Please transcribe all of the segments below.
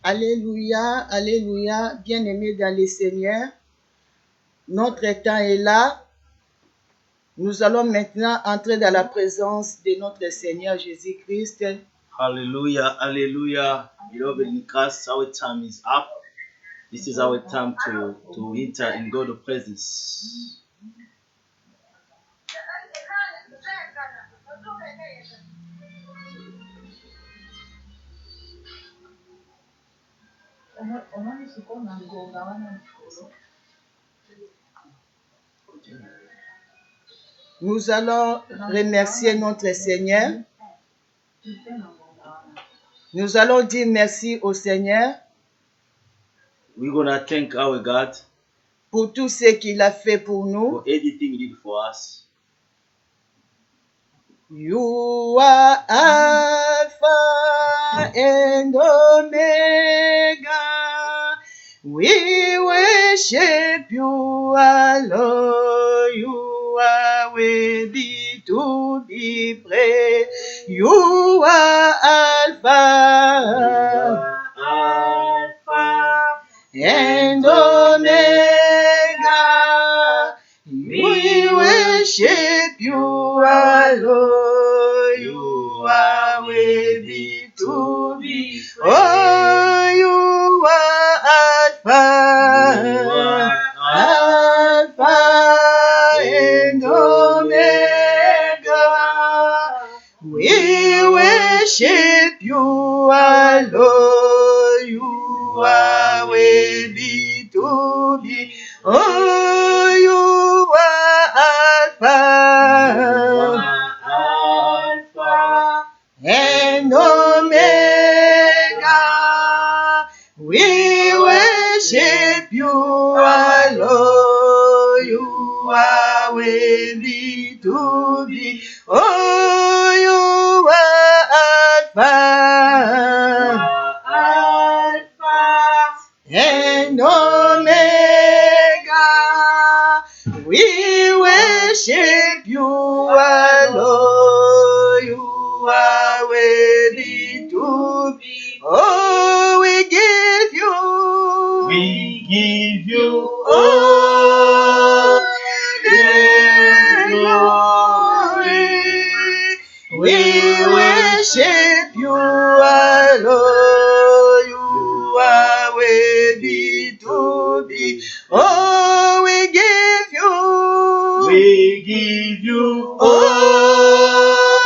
Alléluia, alléluia, bien-aimés dans le Seigneur. Notre temps est là. Nous allons maintenant entrer dans la présence de notre Seigneur Jésus-Christ. Hallelujah, hallelujah. Beloved in Christ, our time is up. This is our time to enter in God's presence. Nous allons remercier notre Seigneur. Nous allons dire merci au Seigneur We're going to thank our God pour tout ce qu'il a fait pour nous. for everything He did for us. You are Alpha and Omega. We worship you, our Lord. You are worthy to be praised. You are Alpha and Omega. We worship you, our Lord. You are worthy to be praised. Oh, you are Alpha and Omega. We worship you, our Lord. You are worthy to be. Oh, you are Alpha and Omega. We worship you, our Lord. You are worthy to be. Oh, you are Alpha and Omega. We worship you, our Lord. You are worthy to be. Oh, we give you all the glory. We worship you, our Lord. You are worthy to be. Oh, we give you all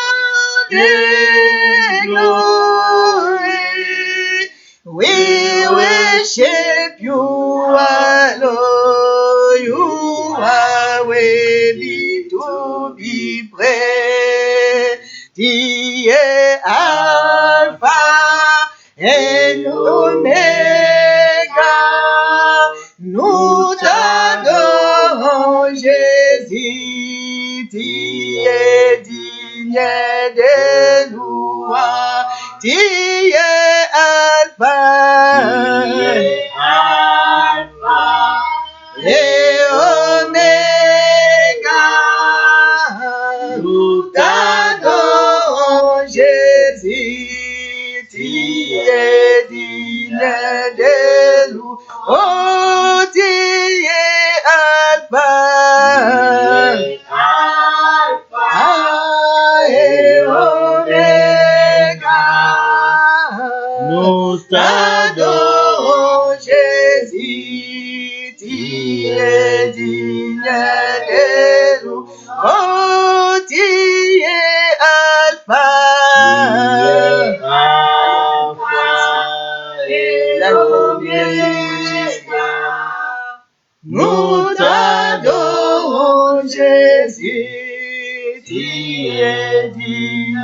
the glory. We worship you, our Lord. You are worthy to be praised. Tu es Alpha et Omega. Nous t'adorons, Jésus. Tu es digne de louange. Tu es Alpha et Omega. Nous t'adorons, Jésus. Tu es digne de louange. Oh, tu es Alpha et Omega. Nous t'adorons, Jésus. Tu es digne de louange. Oh, tu es Alpha et Omega. Nous t'adorons, Jésus. Tu es digne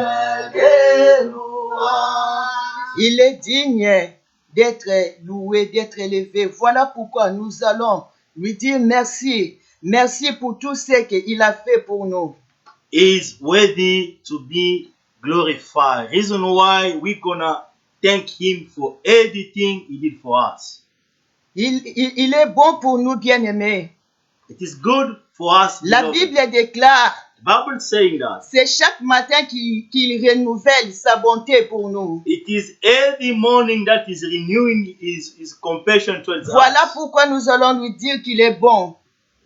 de louange. Il est digne d'être loué, d'être élevé. Voilà pourquoi nous allons lui dire merci. Merci pour tout ce qu'il a fait pour nous. He is worthy to be glorified. Reason why we're gonna thank Him for everything He did for us. Il est bon pour nous, bien-aimés. It is good for us. La beloved. Bible déclare, The Bible is saying that c'est chaque matin qu'il renouvelle sa bonté pour nous. it is every morning that is renewing his compassion towards Voilà us. pourquoi nous allons lui dire qu'il est bon.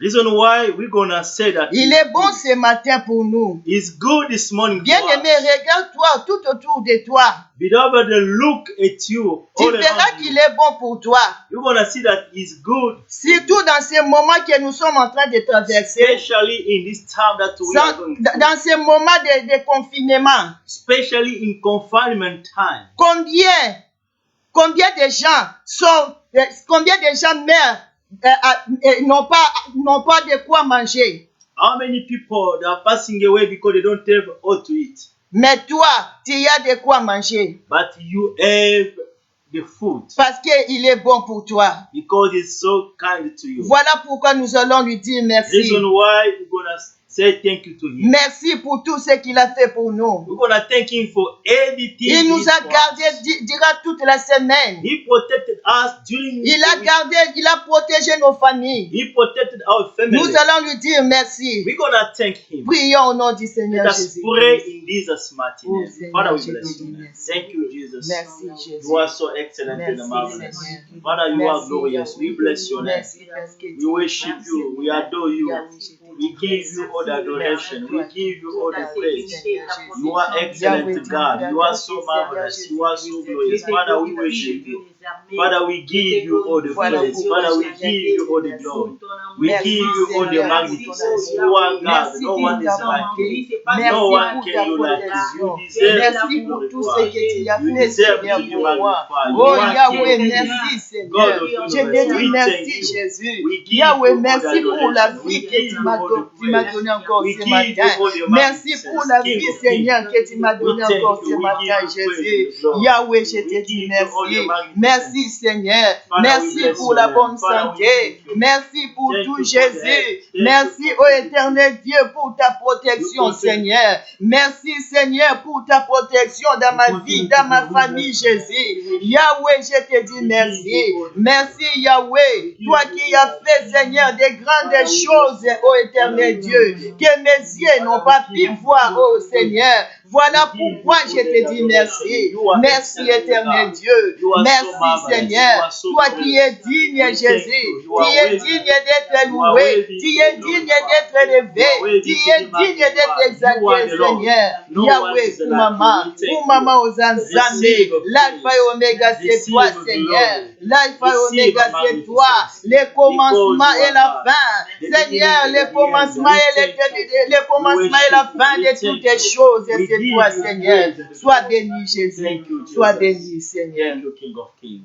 Reason why we're gonna say that Il est bon ce matin pour nous. He's good this morning. Bien-aimé, regarde-toi tout autour de toi. Beloved, look at you. Tu All verras around qu'il you. est bon pour toi. You're gonna see that He's good, Surtout dans ces moments que nous sommes en train de traverser. especially in this time that we are going through. Dans ces moments de confinement. Especially in confinement time. Combien de gens meurent n'ont pas de quoi manger. How many people that are passing away because they don't have what to eat? Mais toi, tu as de quoi manger. But you have the food Parce qu'il est bon pour toi. because He's so kind to you. Voilà pourquoi nous allons lui dire merci. Reason why we're gonna say thank you to Him. Merci pour tout ce qu'il a fait pour nous. We're gonna thank Him for everything. Il nous He a did for gardés us. durant toute la semaine. He protected us during Il a the week. gardé, il a protégé nos familles. He protected our family. Nous allons lui dire merci. We're gonna thank Him. Prions au nom du Seigneur Let us Jésus. pray in Jesus' mighty Oh, name. Seigneur, Father, we je bless te you. dis merci. Thank you, Jesus. Merci Jésus. You are so excellent and Merci, marvelous. Seigneur. Father, you are Merci, glorious. We bless your name. Merci parce que We worship you. We adore you. We give you all the adoration. We give you all the praise. You are excellent, God. You are so marvelous. You are so glorious. Father, we worship you. Father, we give you all the praise. Father, we give you all the glory. We give you all the magnificence. You are God. No one is like you. No one can do like you. You deserve to be Merci pour tout ce glorified. que tu as You fait, deserve Seigneur, to be pour moi. magnified. You Oh are Yahweh, King. merci God Seigneur. of Je universe, te dis we merci thank you. Jésus. We give Yahweh, you all merci the pour la adoration. We vie que give tu you m'as all the praise. donnée encore We ce give you matin. all the Merci magnificence. pour la King vie, of Seigneur, kings. que tu m'as donnée We thank encore you. ce We matin, give you praise Jésus. and glory. Yahweh, je We te dis give you all the merci. magnificence. Merci Seigneur. Father, we Merci bless pour your la name. bonne Father, we santé. thank you. Merci pour Thank tout, you for the Jésus. help. Thank Merci, you ô for the éternel Dieu, pour ta protection, You continue. Seigneur. Merci, Seigneur, pour ta protection dans ma vie, dans ma famille, Jésus. Yahweh, je te dis merci. Merci, Yahweh. Toi qui as fait, Seigneur, des grandes choses, ô éternel Dieu, que mes yeux n'ont pas pu voir, ô Seigneur. Voilà pourquoi je te dis merci. Merci, éternel Dieu. Merci, Seigneur. Toi qui es digne, Jésus. Tu es digne d'être loué. Tu es digne d'être élevé. Tu es digne d'être exalté, Seigneur. Yahweh, pour maman aux Anzamé. L'alpha et oméga, c'est toi, Seigneur. L'alpha et oméga, c'est toi. Le commencement et la fin. Seigneur, le commencement et la fin de toutes les choses, c'est toi, Seigneur. Sois béni, Jésus. Sois béni, Seigneur. Thank you, King of Kings.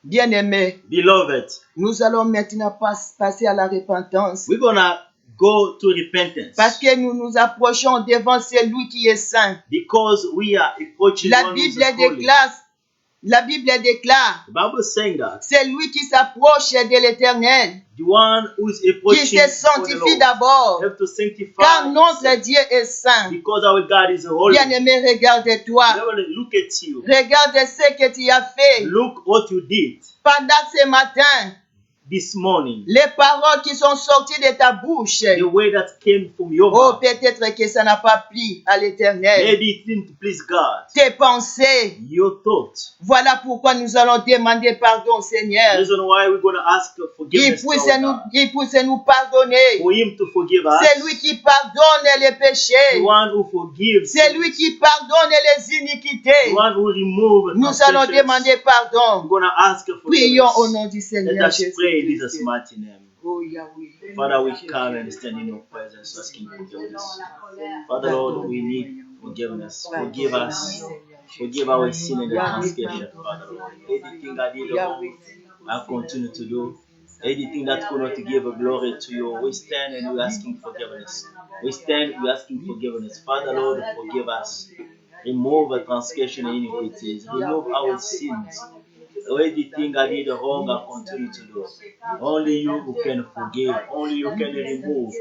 Bien-aimé, Beloved, nous allons maintenant passer à la repentance. we're gonna go to repentance Parce que nous nous approchons devant celui qui est saint. because we are approaching La one who is Bible holy. déclare, The Bible is saying that c'est lui qui s'approche de l'Éternel, the one who is qui approaching se for the sanctifie Lord d'abord, have to sanctify car notre himself Dieu est saint. because our God is holy. Bien-aimé, regarde-toi. Beloved, look at you. Regarde ce que tu as fait Look what you did pendant ce matin. this morning. Les paroles qui sont sorties de ta bouche. The way that came from your Oh, mouth. peut-être que ça n'a pas plu à l'Éternel. Maybe it didn't please God. Tes pensées. Your thoughts. Voilà pourquoi nous allons demander pardon, The Seigneur. reason why we're going to ask for forgiveness to our God. Il puisse nous pardonner. For him to forgive us. C'est lui qui pardonne les The péchés. one who forgives. C'est lui qui pardonne les iniquités. The one who removes. Nous allons demander We're pardon. going to ask for Prions au forgiveness. nom du Let Seigneur us pray in Jesus' Jésus. mighty name. Oh Yahweh. Father, we come and stand in your presence asking forgiveness. Father, Lord, we need forgiveness. Forgive us. Forgive our sin and transgression, Father, Lord. Anything I did wrong, I continue to do. Anything that could not give a glory to you, we stand and we're asking forgiveness. We stand, we're asking forgiveness. Father, Lord, forgive us. Remove the transgression and iniquities. Remove our sins. Anything I did wrong, I continue to do. Only you who can forgive. Only you can remove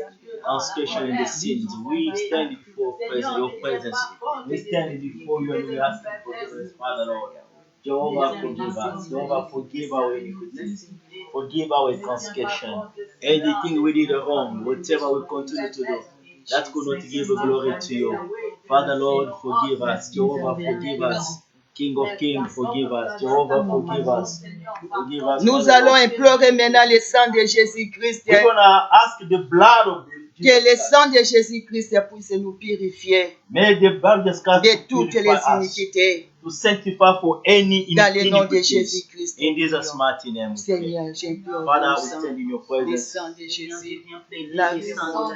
transgression and the sins. We stand before your presence. We stand before you and we ask for forgiveness, Father Lord. Jehovah, forgive us. Jehovah, forgive our iniquities. Forgive our transgression. Anything we did wrong, whatever we continue to do, that could not give glory to you. Father, Lord, forgive us. Jehovah, forgive us. King of Kings, forgive us. Jehovah, forgive us. Forgive us. Nous allons implorer maintenant le sang de Jésus-Christ. We're going to ask the blood of Que le sang de Jésus-Christ puisse nous purifier de toutes les iniquités. To sanctify for any dans le nom de iniquities. Jésus-Christ. In Jesus' mighty name. Seigneur, j'implore Father, le we sang, stand in your le presence. sang de Jésus. Lave-moi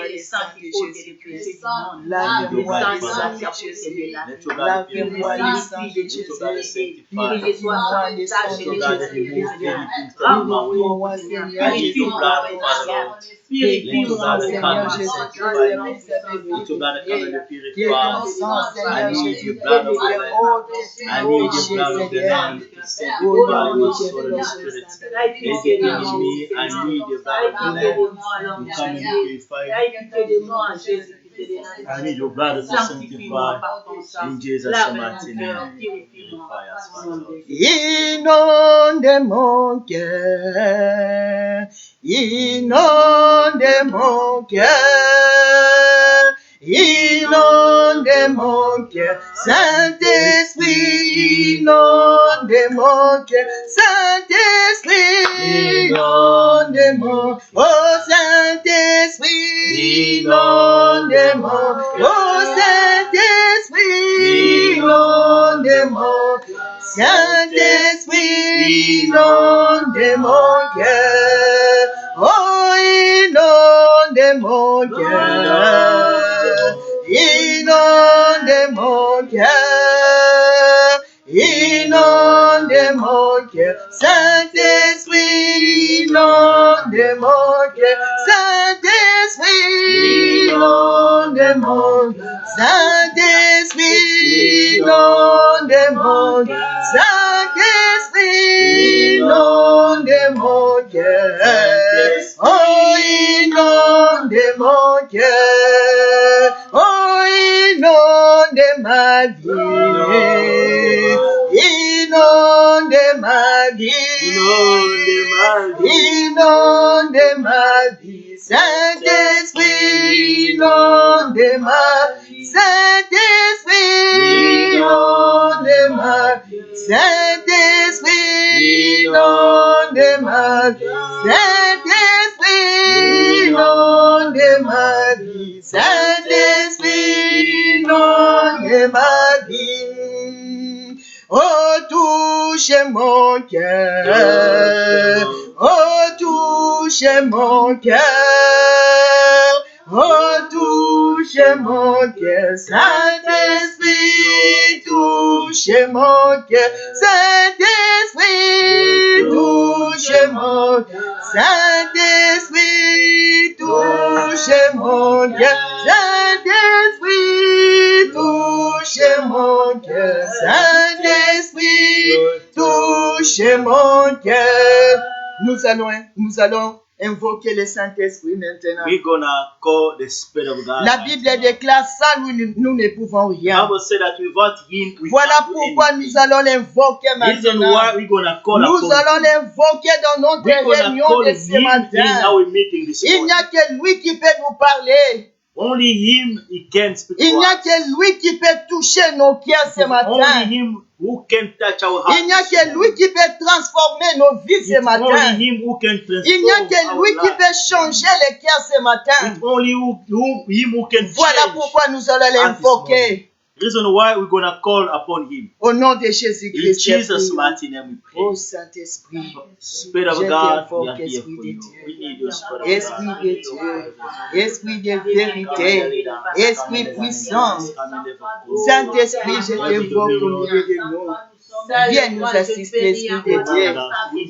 le sang de Jésus-Christ. Lave-moi le sang de Jésus. Lave-moi le sang de Jésus. Purifie-moi le sang de Jésus. Purifie-moi, Seigneur, Jésus, par ton sang. Purifie-moi, Seigneur, Jésus-Christ, que ton sang, Seigneur, Jésus, purifie haute I need the blood of the Lamb to sanctify my soul and spirit. Anything in me, I need the blood of the Lamb to come and purify. I need your blood to sanctify. In Jesus' mighty name, purify us, Father. Inonde mon cœur, inonde mon cœur, inonde mon cœur, Saint-Esprit, inonde mon cœur, Saint-Esprit, inonde mon, oh Saint-Esprit, inonde mon, oh Saint-Esprit, inonde mon, Saint-Esprit, inonde mon cœur, oh inonde mon cœur, inonde mon cœur, inonde mon cœur, Saint-Esprit, inonde mon cœur, Saint-Esprit, inonde mon cœur, Saint-Esprit, inonde mon cœur, Saint-Esprit, inonde mon cœur, oh inonde mon cœur, oh inonde ma vie, inonde ma vie, inonde ma vie, Saint-Esprit, inonde ma vie, Saint-Esprit, inonde ma vie, Saint-Esprit, inonde ma vie, Saint-Esprit, inonde ma vie, Saint-Esprit, inonde ma vie. Oh, touche mon cœur, oh, touche mon cœur, oh, touche mon cœur, Saint-Esprit, touche mon cœur, Saint-Esprit, touche mon cœur, Saint-Esprit, touche mon cœur, Saint-Esprit, touche mon cœur, Saint-Esprit, touche mon cœur. Nous allons invoquer le Saint-Esprit maintenant. We're gonna call the Spirit of God. La Bible déclare sans lui, nous ne pouvons rien. Bible said that without Him, we Voilà can't do pourquoi anything. nous allons l'invoquer Reason maintenant. why we're gonna call Nous upon allons l'invoquer dans notre We're gonna réunion call de Him ce in matin. our meeting this Il n'y morning. a que lui qui peut nous parler. Only Him, He can speak Il to n'y a us. que lui qui peut toucher nos cœurs ce matin. Only Him who can touch our hearts. Il n'y a que lui qui peut transformer nos vies ce It's matin. only Him who can Il n'y a que transform lui our qui lives. peut changer les cœurs ce matin. It's only Him who can Voilà change. pourquoi nous allons l'invoquer. Reason why we're gonna call upon Him. Au nom de In Jésus-Christ. Jesus' mighty name we pray. Oh Saint-Esprit. Spirit of Je God, we t'invoque, are here Esprit for de you. Dieu. We need your Spirit of Esprit God. de Dieu, Esprit de vérité, Esprit puissant. Saint-Esprit, je t'invoque au milieu de nous. Viens nous assister, Esprit de Dieu.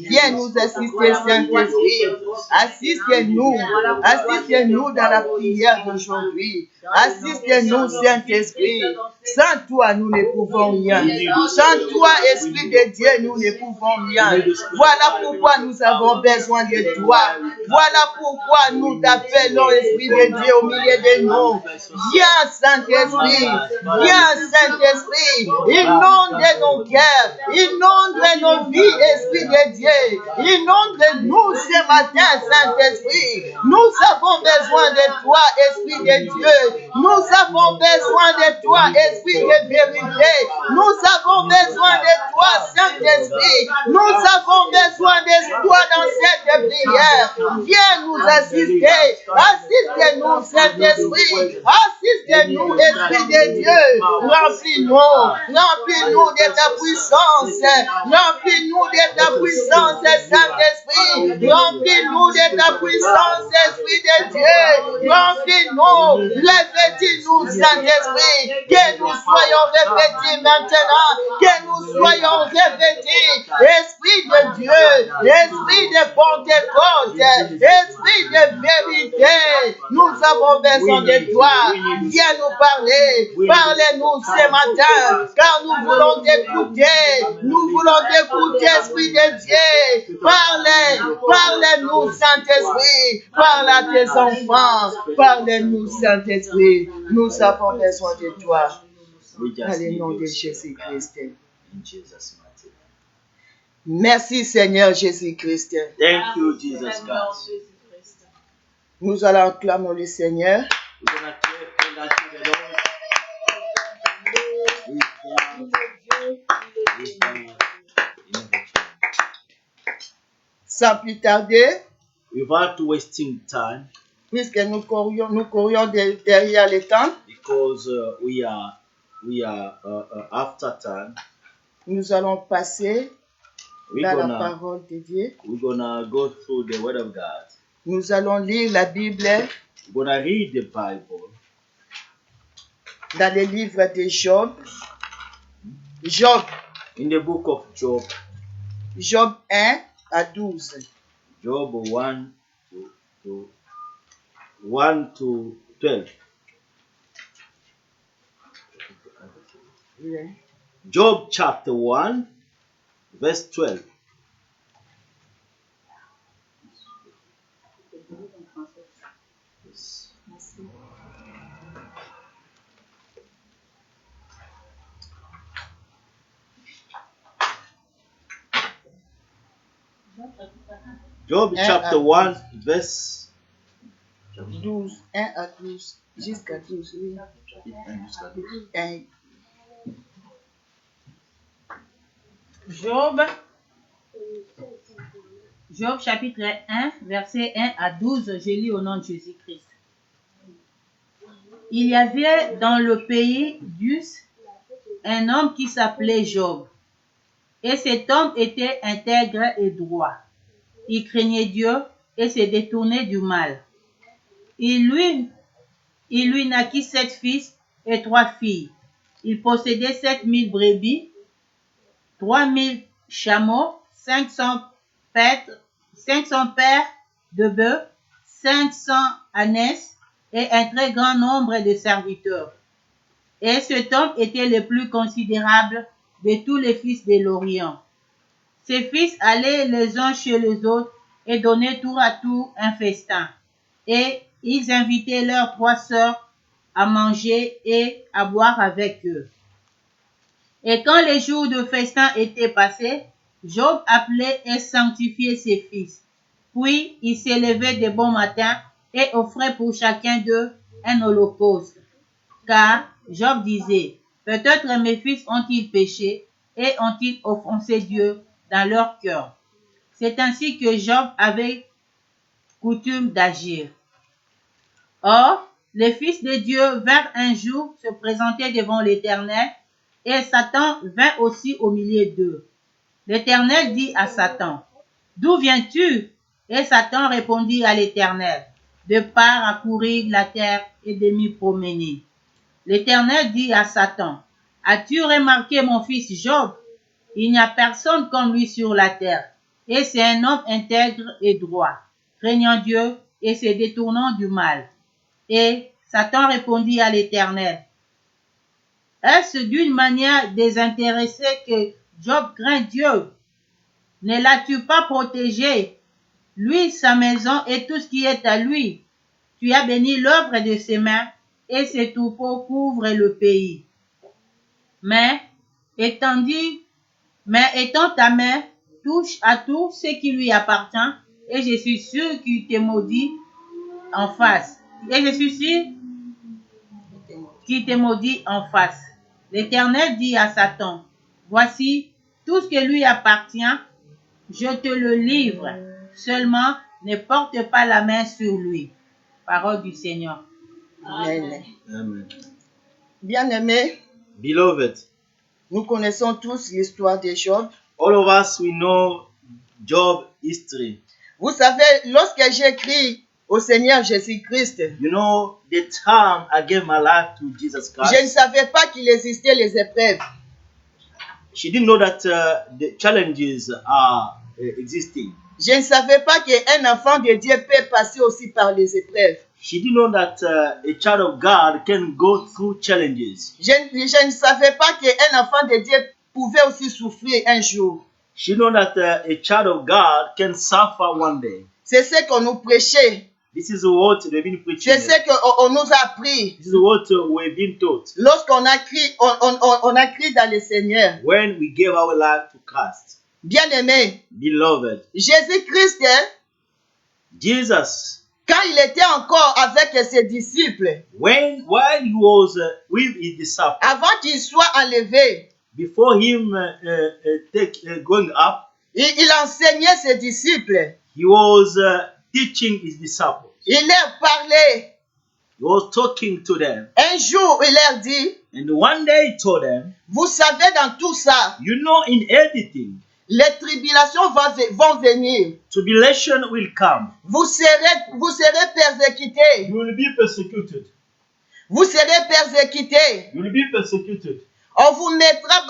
Viens nous assister, Saint-Esprit. Assistez-nous. Assistez-nous dans la prière d'aujourd'hui. Assistez-nous, Saint-Esprit. Sans toi, nous ne pouvons rien. Sans toi, Esprit de Dieu, nous ne pouvons rien. Voilà pourquoi nous avons besoin de toi. Voilà pourquoi nous t'appelons, Esprit de Dieu, au milieu de nous. Viens, Saint-Esprit. Viens, Saint-Esprit. Inonde nos cœurs. Inonde nos vies, Esprit de Dieu. Inonde-nous ce matin, Saint-Esprit. Nous avons besoin de toi, Esprit de Dieu. Nous avons besoin de toi, Esprit de vérité. Nous avons besoin de toi, Saint-Esprit. Nous avons besoin de toi dans cette prière. Viens nous assister. Assistez-nous, Saint-Esprit. Assistez-nous, Esprit de Dieu. Remplis-nous. Remplis-nous de ta puissance. Remplis-nous de ta puissance, Saint-Esprit. Remplis-nous de ta puissance, Esprit de Dieu. Remplis-nous. Revêtis-nous, Saint-Esprit. Que nous soyons revêtis maintenant. Que nous soyons revêtis. Esprit de Dieu. Esprit de Pentecôte. Esprit de vérité. Nous avons besoin de toi. Viens nous parler. Parlez-nous ce matin. Car nous voulons t'écouter. Nous voulons t'écouter, Esprit de Dieu. Parlez-nous, Saint-Esprit. Parle à tes enfants. Parlez-nous, Saint-Esprit. Nous avons besoin de toi. Dans le nom de Jésus-Christ. Merci, Seigneur Jésus-Christ. Thank you, Jesus Christ. Nous allons acclamer le Seigneur. Sans plus tarder, without wasting time, puisque nous courions derrière le temps, because we are after time, nous allons passer dans la parole de Dieu. We're gonna go through the Word of God. Nous allons lire la Bible. We're gonna read the Bible. Dans le livre de Job. Job. In the book of Job. Job 1 à 12. Job 1 to 12. Yeah. Job chapter 1, verse 12. Job chapter 1, verse 12, 1 à 12, jusqu'à 12, oui. 1. Job chapitre 1, verset 1 à 12, je lis au nom de Jésus-Christ. Il y avait dans le pays d'Us un homme qui s'appelait Job. Et cet homme était intègre et droit. Il craignait Dieu et se détournait du mal. Il lui naquit 7 fils et 3 filles. Il possédait 7000 brebis, 3000 chameaux, 500 paires de bœufs, 500 ânesses et un très grand nombre de serviteurs. Et cet homme était le plus considérable de tous les fils de l'Orient. Ses fils allaient les uns chez les autres et donnaient tour à tour un festin. Et ils invitaient leurs 3 sœurs à manger et à boire avec eux. Et quand les jours de festin étaient passés, Job appelait et sanctifiait ses fils. Puis il s'élevait de bon matin et offrait pour chacun d'eux un holocauste. Car Job disait, peut-être mes fils ont-ils péché et ont-ils offensé Dieu dans leur cœur. C'est ainsi que Job avait coutume d'agir. Or, les fils de Dieu vinrent un jour se présenter devant l'Éternel, et Satan vint aussi au milieu d'eux. L'Éternel dit à Satan, « D'où viens-tu » Et Satan répondit à l'Éternel, « De part à courir la terre et de m'y promener. » L'Éternel dit à Satan, « As-tu remarqué mon fils Job? Il n'y a personne comme lui sur la terre. Et c'est un homme intègre et droit, craignant Dieu et se détournant du mal. Et Satan répondit à l'Éternel, est-ce d'une manière désintéressée que Job craint Dieu? Ne l'as-tu pas protégé, lui, sa maison et tout ce qui est à lui? Tu as béni l'œuvre de ses mains et ses troupeaux couvrent le pays. Mais étant ta main touche à tout ce qui lui appartient, et je suis sûr qu'il te maudit en face. Et je suis sûr qu'il te maudit en face. L'Éternel dit à Satan, voici tout ce que lui appartient, je te le livre. Seulement, ne porte pas la main sur lui. Parole du Seigneur. Amen. Amen. Bien-aimés, Beloved, nous connaissons tous l'histoire de Job. all of us, we know Job history. Vous savez, lorsque j'écris au Seigneur Jésus-Christ, You know, the time I gave my life to Jesus je ne Christ, savais pas qu'il existait les épreuves. she didn't know that the challenges are existing. Je ne savais pas qu'un enfant de Dieu peut passer aussi par les épreuves. She didn't know that a child of God can go through challenges. Je ne savais pas qu'un enfant de Dieu pouvait aussi souffrir un jour. She know that a child of God can suffer one day. C'est ce qu'on nous prêchait. This is what they've been preaching. C'est ce qu'on nous a appris. This is what we've been taught Lorsqu'on a crié, on a crié dans le Seigneur. when we gave our life to Christ. Bien-aimé, Beloved, Jésus-Christ, Jesus, quand il était encore avec ses disciples, while he was with his disciples, avant qu'il soit enlevé, before him going up, il enseignait ses disciples. he was teaching his disciples. Il leur parlait. He was talking to them. Un jour, il leur dit, And one day he told them, vous savez, dans tout ça, you know, in everything, les tribulations vont venir. tribulation will come. Vous serez persécutés. You will be persecuted. Vous serez persécutés. You will be persecuted. On vous mettra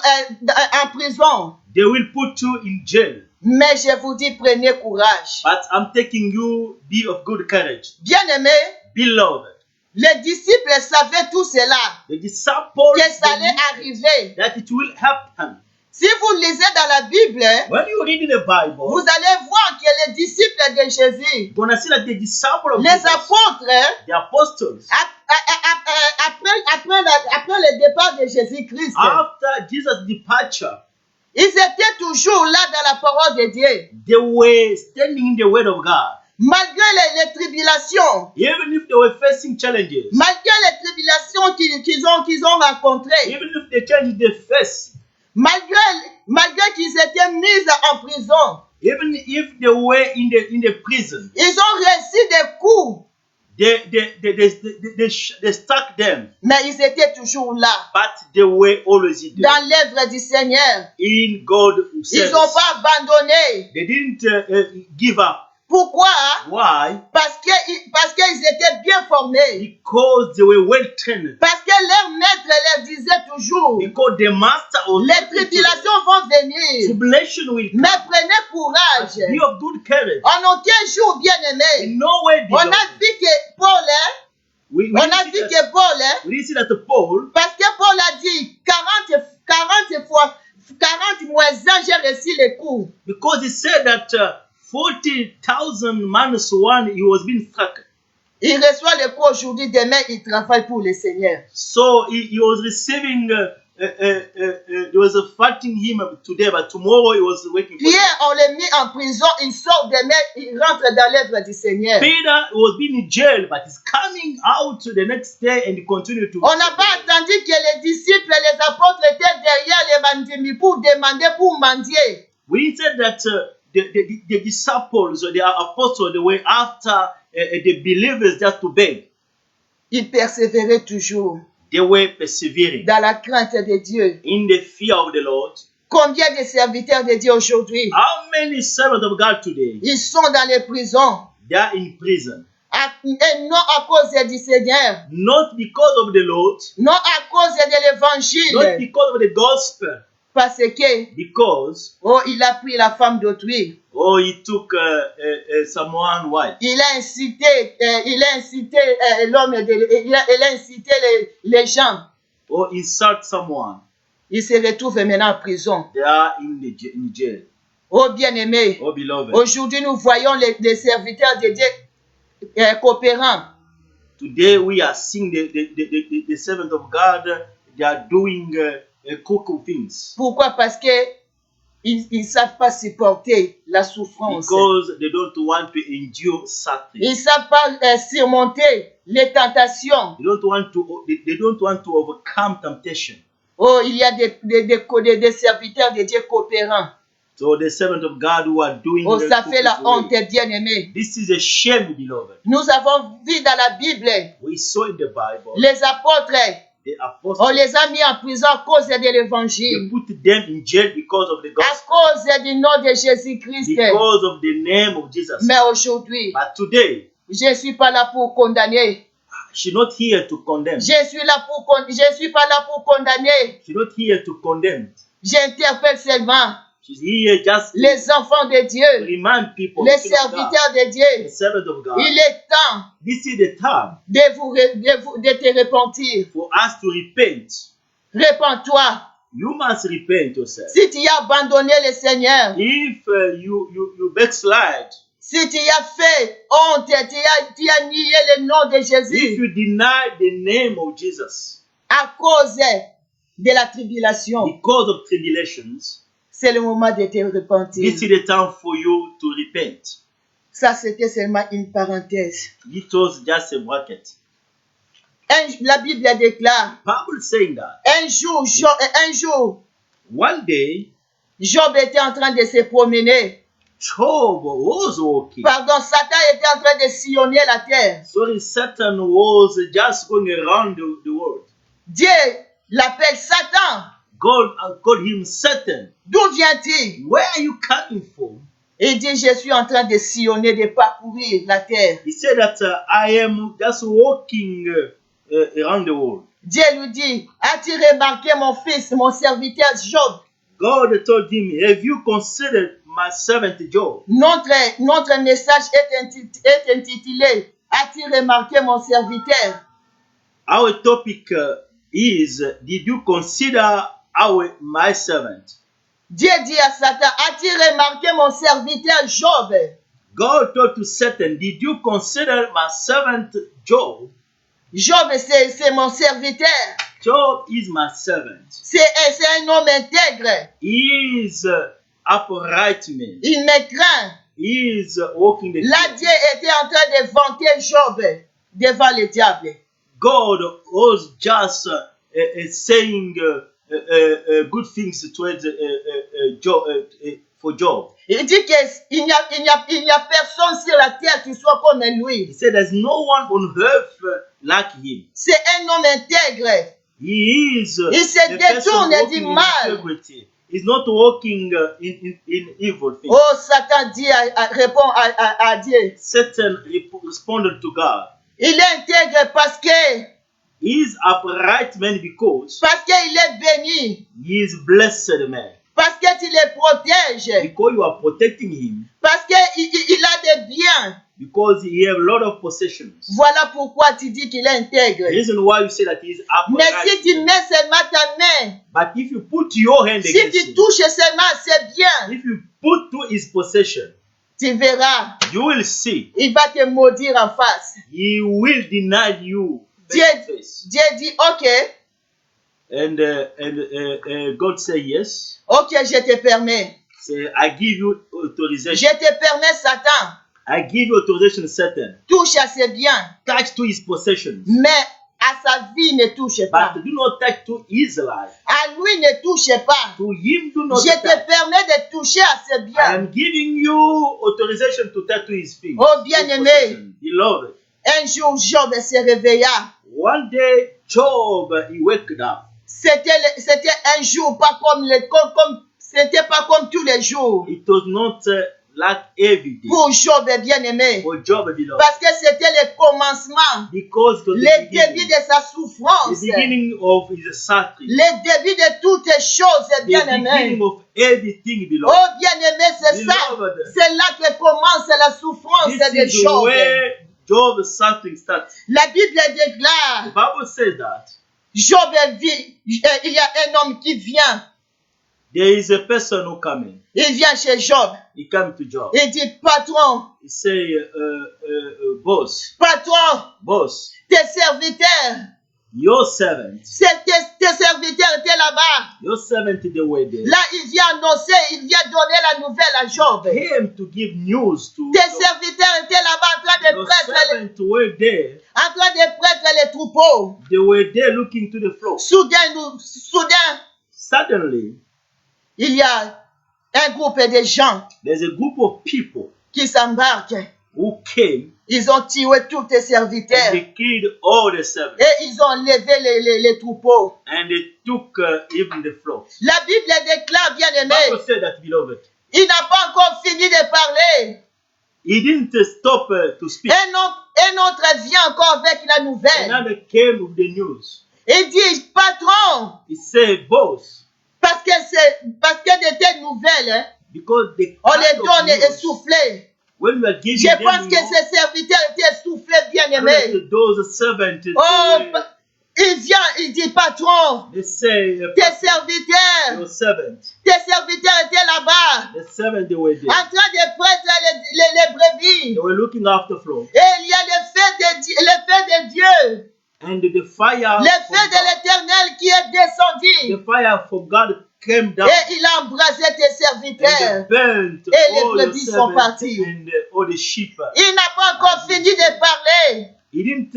en prison. They will put you in jail. Mais je vous dis, prenez courage. But I'm taking you, be of good courage. Bien-aimés, Beloved, les disciples savaient tout cela, the disciples que ça allait believed arriver. that it will happen. Si vous lisez dans la Bible, When you read in the Bible, vous allez voir que les disciples de Jésus, you're going to see that the disciples of les Jesus, apôtres, the apostles, après le départ de Jésus-Christ, after Jesus' departure, ils étaient toujours là dans la parole de Dieu. they were standing in the word of God. Malgré les tribulations, Even if they were facing challenges, malgré les tribulations qu'ils ont rencontrées, even if the challenges they face, malgré qu'ils étaient mis en prison, even if they were in the prison, ils ont reçu des coups, they stuck them, mais ils étaient toujours là, but they were always there. dans l'œuvre du Seigneur. In God Ils service. n'ont pas abandonné. They didn't give up. Pourquoi? Why? Parce qu'ils étaient bien formés. Because they were well trained. Parce que leur maître leur disait toujours, Because the master was les tribulations vont venir, tribulation will come. mais prenez courage. Be of good courage. En aucun jour, bien-aimé, In no way on a vu que Paul, we on a vu que Paul, didn't see that Paul, parce que Paul a dit 40 moins 1, j'ai reçu les coups. because he said that 40,000 minus one, he was being struck. Il reçoit les coups aujourd'hui, demain il travaille pour le Seigneur. So he was receiving, there was a fighting him today, but tomorrow he was working for Pierre, on l'a mis en prison, il sort demain, il rentre dans l'œuvre du Seigneur. Peter was being in jail, but he's coming out the next day and he continued to. On n'a pas attendu que les disciples, les apôtres étaient derrière les mandimis pour demander, pour mendier. We said that the disciples or the apostles, they were after the believers just to beg. Ils persévéraient toujours They were persevering dans la crainte de Dieu. in the fear of the Lord. Combien de serviteurs de Dieu aujourd'hui, How many servants of God today, ils sont dans les prisons, they are in prison? et non à cause du Seigneur, Not because of the Lord, non à cause de not l'évangile, because of the gospel, Parce que, because il a pris la femme d'autrui. he took someone's wife. Il a incité l'homme, il a incité les gens. Or insult someone. Il se retrouve maintenant en prison. They are in jail. Oh bien-aimé, Oh beloved. aujourd'hui nous voyons les serviteurs de Dieu coopérants. Today we are seeing the servant of God. They are doing cool things. Pourquoi? Parce que ils savent pas supporter la souffrance. Because they don't want to endure suffering. Ils savent pas surmonter les tentations. They don't want to overcome temptation. Oh, il y a des serviteurs de Dieu coopérants. So the servant of God who are doing. Oh, ça fait la honte, bien-aimé. This is a shame, beloved. Nous avons vu dans la Bible. We saw in the Bible. Les apôtres. The apostles. On les a mis en prison à cause de l'évangile. They put them in jail because of the À gospel. cause du nom de Jésus-Christ. Because of the name of Jesus. Mais aujourd'hui, But today, je ne suis pas là pour condamner. she's not here to condemn. Je suis pas là pour condamner. She's not here to condemn. J'interpelle seulement She's here just to les enfants de Dieu, remind people. les the children of God, serviteurs de the Dieu. servant of God. Il est temps This is the time de te repentir. for us to repent. Répands-toi. You must repent yourself. Si tu as abandonné le Seigneur, If you backslide, si tu as fait honte, tu as nié le nom de if Jésus you deny the name of Jesus à cause de la tribulation, because of tribulations, c'est le moment de te repentir. this is the time for you to repent. Ça, c'était seulement une parenthèse. It was just a bracket. La Bible déclare, Bible saying that un jour, one day Job était en train de se promener. Job was walking. Pardon, Satan était en train de sillonner la terre. Sorry, Satan was just going around the world. Dieu l'appelle Satan. God called him Satan. D'où vient-il? Where are you coming from? Il dit, je suis en train de sillonner, de parcourir la terre. He said that I am just walking around the world. Dieu lui dit, as-tu remarqué mon fils, mon serviteur Job? God told him, have you considered my servant Job? Notre message est intitulé, as-tu remarqué mon serviteur? Our topic is, did you consider my servant? Dieu dit à Satan, as-tu remarqué mon serviteur Job? God told to Satan, did you consider my servant Job? Job, c'est mon serviteur. Job is my servant. C'est un homme intègre. He is upright man. Il me craint. He is walking the Là, field. Dieu était en train de vanter Job devant le diable. God was just saying good things towards Job, for Job. Il dit qu'il n'y a personne sur la terre qui soit comme lui. He said there's no one on earth like him. C'est un homme intègre. He is Il se a person détourne walking du in mal. integrity. He's not walking in evil things. Oh, Satan répond à Dieu. Satan responded to God. Il est intègre parce que He is upright man because qu'il est béni. he is blessed man. Parce que tu le protèges. Because you are protecting him. Parce qu'il a des biens. Because he have a lot of possessions. Voilà pourquoi tu dis qu'il est intègre. The reason why you say that he is Mais upright. si tu mets seulement ta main, But if you put your hand si against tu him, touches seulement ses biens, if you put to his possession, tu verras, you will see il va te maudire en face. he will deny you Dieu, face to face. Dieu dit, ok, And God say yes. ok, je te permets. Say I give you Je authorization. te permets, Satan, I give you authorization, Satan. touche à ses biens, Touch to his possessions, mais à sa vie ne touche pas. but do not touch to his life. À lui ne touche pas. To him do not Je te touch. permets de toucher à ses I biens. am giving you authorization to touch to his feet. Oh, bien-aimé. His possession. Beloved, Un jour, Job se réveilla. one day Job he waked up. C'était un jour, pas comme c'était pas comme tous les jours. It was not lack everything. pour Job, bien-aimé. For Job, beloved. Parce que c'était le commencement, Because it was le début de sa the souffrance, beginning of his suffering. le début de toutes choses, The beginning bien-aimé. of everything, beloved. Oh, bien-aimé, c'est ça. Beloved. C'est là que commence la souffrance This de is Job. where Job's suffering starts. La Bible The déclare, Bible says that Job vit, il y a un homme qui vient. there is a person who coming. Il vient chez Job. He come to Job. Il dit, patron, He say, boss, patron, tes serviteurs, your servant, tes serviteurs étaient là-bas. your servant, they were there. Là, il vient annoncer, il vient donner la nouvelle à Job. Came to give news to Tes Job. serviteurs étaient là-bas en train de Your prêtre servant were there. les troupeaux. They were there looking to the flock. Soudain, Suddenly, il y a un groupe de gens there's a group of people qui s'embarquent. who came Ils ont tué tous tes serviteurs and they killed all the servants. et ils ont levé les troupeaux. And they took even the flock. La Bible déclare, The bien-aimé, Bible said that, beloved. il n'a pas encore fini de parler. He didn't stop to speak. Un autre vient encore avec la nouvelle. Another came with the news. Il dit, patron, He said, boss, parce que de tes nouvelles, hein, because the on kind les of donne news, essoufflés. when we are giving Je them pense que news, ces serviteurs étaient essoufflés, bien-aimés. those servants, Oh, they were- il vient, il dit, patron, they say, tes serviteurs your servant, étaient là-bas, the servant, they were en there. train de prêtre les brebis. They were looking after flock. Et il y a le feu de Dieu, And the fire, le from feu de God, l'Éternel qui est descendu. the fire for God came down Et il a embrasé tes and serviteurs. burnt Et les all the brebis sont servants partis. and all the sheep. Il n'a pas encore fini de parler. He didn't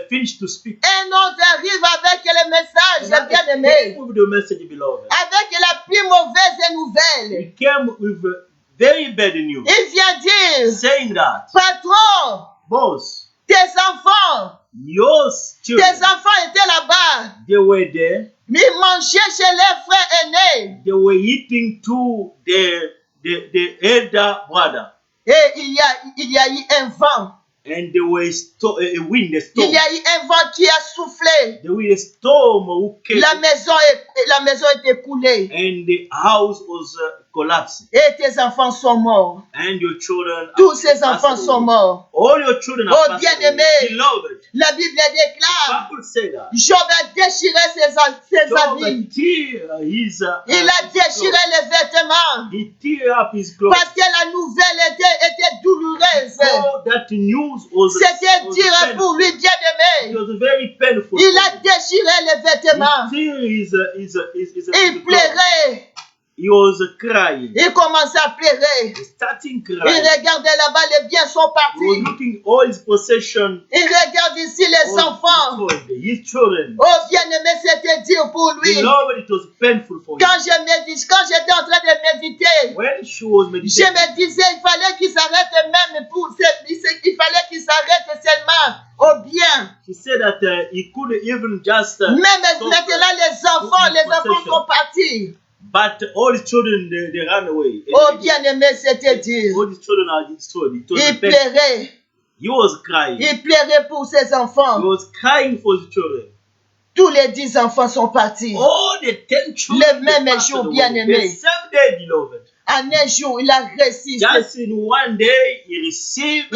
finish to speak. Un autre arrive avec le message, Another bien-aimé, came with the message, beloved. avec la plus mauvaise He nouvelle. came with very bad news, Il vient dire, saying that, patron, boss, tes enfants your children, étaient là-bas. they were there. Ils mangeaient chez leurs frères aînés. They were eating to the elder brother, Et il y a eu un vent. and there was a wind, a Il storm. y a eu un vent qui a soufflé. There was a storm who came, La maison est coulée. and the house was collapsing, Et tes enfants sont morts. and your children. Tous ces are enfants passed sont away. morts. All your children Oh, are passed away. bien-aimé. Beloved, La Bible déclare, Bible say that. Job a déchiré ses Job habits. tear his, Il a déchiré les vêtements. he tear up his clothes. Parce que la nouvelle était douloureuse. So that news was, C'était was dur painful. pour lui, It bien-aimé. was very painful. Il a déchiré les vêtements. He tear his Il clothes. pleurait. He was crying. Il commençait à pleurer. Starting Il crying. regardait là-bas, les biens sont He was partis. looking all his possessions. Il regarde ici les enfants. His children. Oh, bien-aimé, c'était dur pour lui. Beloved, it was painful for him. Quand j'étais en train de méditer, When she was je meditating, me disais, il fallait qu'il s'arrête même il fallait qu'il s'arrête seulement au bien. she said that he could even just Même stop, maintenant, les enfants sont partis. but all his children they ran away. Oh, bien-aimé, c'était dur. All his children are destroyed. It was Il painful. pleurait. He was crying. Il pleurait pour ses He enfants. was crying for his children. Tous les 10 enfants sont partis. All the 10 children. Le même they passed jour, away. bien-aimé. The same day, beloved. En un jour, il a reçu, Just in one day, he received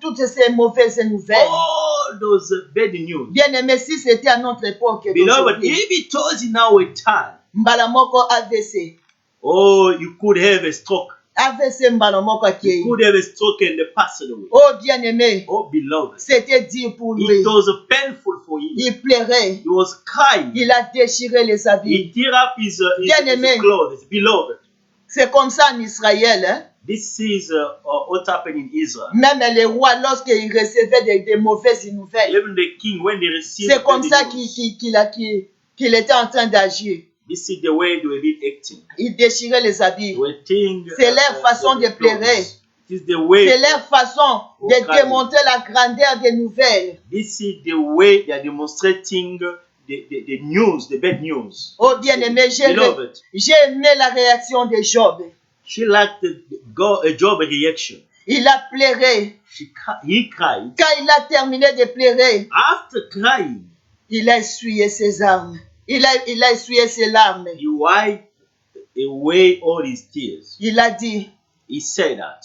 toutes ces mauvaises nouvelles. all those bad news. Bien-aimé, si c'était à notre époque, Beloved, d'aujourd'hui, if it was in our time, mbala moko AVC. oh, you could have a stroke. AVC mbala moko You akei. could have a stroke and pass away. Oh, bien-aimé, Oh, beloved. c'était dur pour lui. It was painful for him. Il pleurait. He was crying. Il a déchiré les habits. He tear up his Bien-aimé. clothes. Beloved, C'est comme ça en Israël. Hein? this is what happened in Israel. Même les rois, lorsqu'ils recevaient des mauvaises nouvelles, Even the king, when they received c'est comme bad ça news, qu'il était en train d'agir. this is the way they were being acting. Il déchirait les They habits. were tearing, C'est leur façon de clothes. pleurer. This is the way. C'est leur façon de démontrer la grandeur des nouvelles. This is the way they are demonstrating the news, the bad news. Oh bien-aimé, j'ai Beloved, aimé la réaction de Job. she liked Job reaction. Il a pleuré. He cried. Quand il a terminé de pleurer, After crying, il a essuyé ses larmes. Il a essuyé ses larmes. he wiped away all his tears. Il a dit, He said that,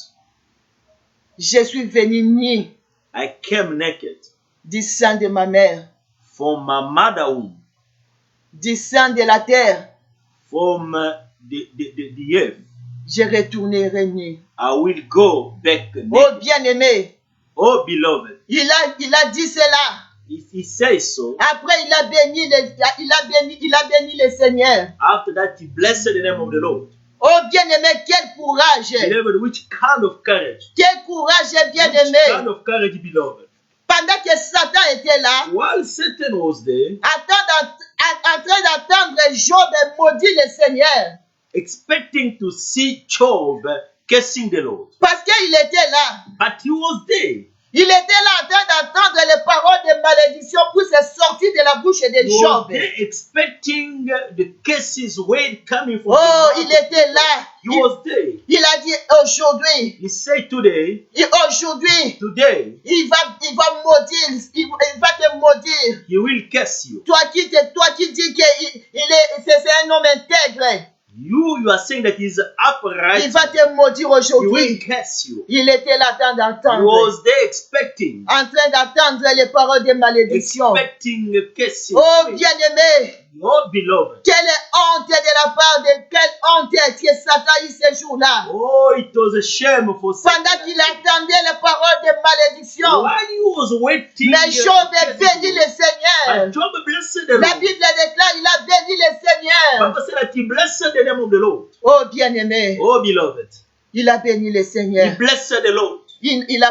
je suis venu nu I came naked du sang de ma mère, from my mother womb, du sang de la terre. from the earth. Je retournerai nu. I will go back Oh naked. bien-aimé, Oh beloved, il a dit cela. he says so. Après, il a béni le Seigneur. After that, he blessed the name of the Lord. Oh bien-aimé, quel courage. Beloved, which kind of courage? Quel courage, Which kind bien-aimé. of courage, beloved? Pendant que Satan était là, While Satan was there, en train d'attendre Job maudit le Seigneur. expecting to see Job cursing the Lord. Parce qu'il était là. But he was there. Il était là en train d'attendre les paroles de malédiction pour se sortir de la bouche de He was Job. there expecting the curses word coming from Oh, the il mouth. était là. He was there. Il a dit aujourd'hui, He said today, aujourd'hui, today, il va maudire, il va te maudire. he will curse you. Toi qui dis que c'est un homme intègre, You are saying that he's upright. il va te maudire He will aujourd'hui. curse you. Il était là en train He d'entendre, was there expecting les paroles de malédiction. expecting a curse. Oh bien-aimé, Oh beloved. quelle honte de la part de quelle honte est-ce que Satan a eu ce jour-là. Oh, it was a shame for Satan. Pendant qu'il attendait les paroles de malédiction, While he was waiting, mais Job a béni le Seigneur. and Job blessed the La Lord. Bible déclare, il a béni le Seigneur. Bible said that he blessed the name of the Lord. Oh bien-aimé, Oh beloved. il a béni le He Seigneur. blessed the Lord. Il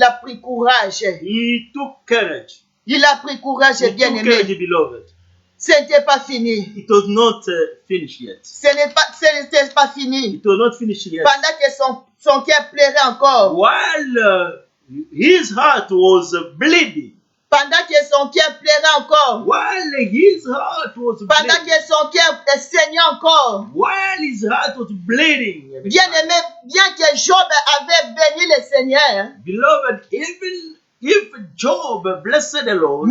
a pris courage. He took courage. Il a pris courage, He took bien-aimé. courage, beloved. Ce n'était pas fini. It was not finished yet. Ce n'était pas fini. It was not finished yet. Pendant que son cœur pleurait encore. While his heart was bleeding, Pendant que son cœur pleurait encore. while his heart was Pendant bleeding, que son cœur saignait encore. while his heart was bleeding, Bien-aimé, bien que Job avait béni le Seigneur, beloved, even if Job blessed the Lord,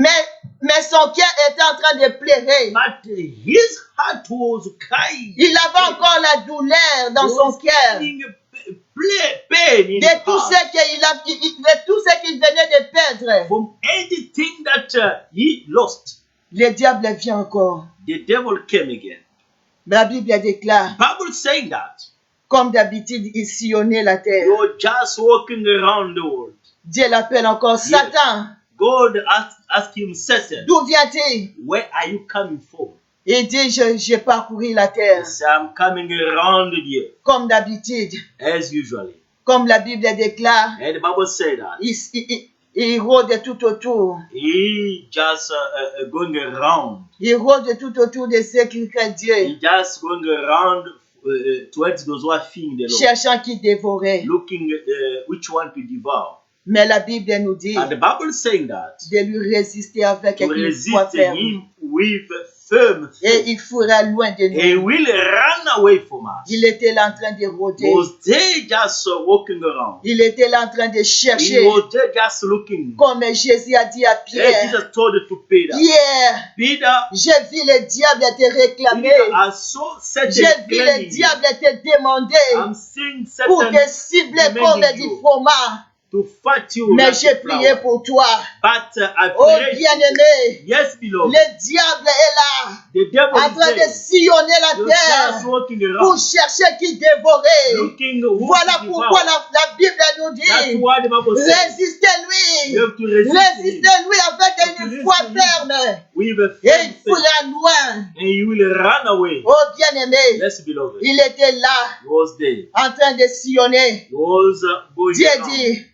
mais son cœur était en train de pleurer. but his heart was crying. Il avait encore la douleur dans son cœur Pain in de tout heart ce qu'il venait de perdre. from anything that he lost. Le diable vient encore. The devil came again. La Bible déclare, Bible saying that comme d'habitude, il sillonnait la terre. you're just walking around the world. Dieu l'appelle encore Satan. God asked him, Satan, D'où viens-tu? where are you coming from? Il dit, j'ai parcouru la He terre. said, I'm coming around the earth, Comme d'habitude, as usually. comme la Bible déclare, And the Bible said that il rôde tout autour. he just going around. Il rôde tout autour de ceux qui craignent Dieu, He just going around towards those who are fearing the Lord, cherchant qui dévorer. looking which one to devour. Mais la Bible nous dit And the Bible saying that de lui résister avec to une foi resist ferme. him with firm Et faith. il fuira loin de He nous. will run away from us. Il était là en train de rôder. Was they just walking around? Il était là en train de He chercher. was there just looking. Comme Jésus a dit à As Pierre, Jesus told it to Peter. Pierre, Peter, j'ai vu le diable te réclamer. I saw Satan J'ai vu le claiming you. diable te demander I'm seeing pour Satan te cibler comme demanding du you fromage. to fight you. Mais like j'ai a prié flower. pour toi. But I Oh prayed. bien-aimé, Yes, beloved. le diable est là, The devil en train is de there. sillonner la You're just terre walking pour around, chercher qui dévorer. looking who Voilà to pourquoi devour. la Bible nous That's dit, why the Bible says résistez-lui. you have to resist him Résistez-lui avec une foi Resist him. ferme. with a Et firm il faith, fuira loin. and you will run away. Oh bien-aimé, Yes, beloved. il était là, He was there. en train de sillonner. He was going Dieu around. dit,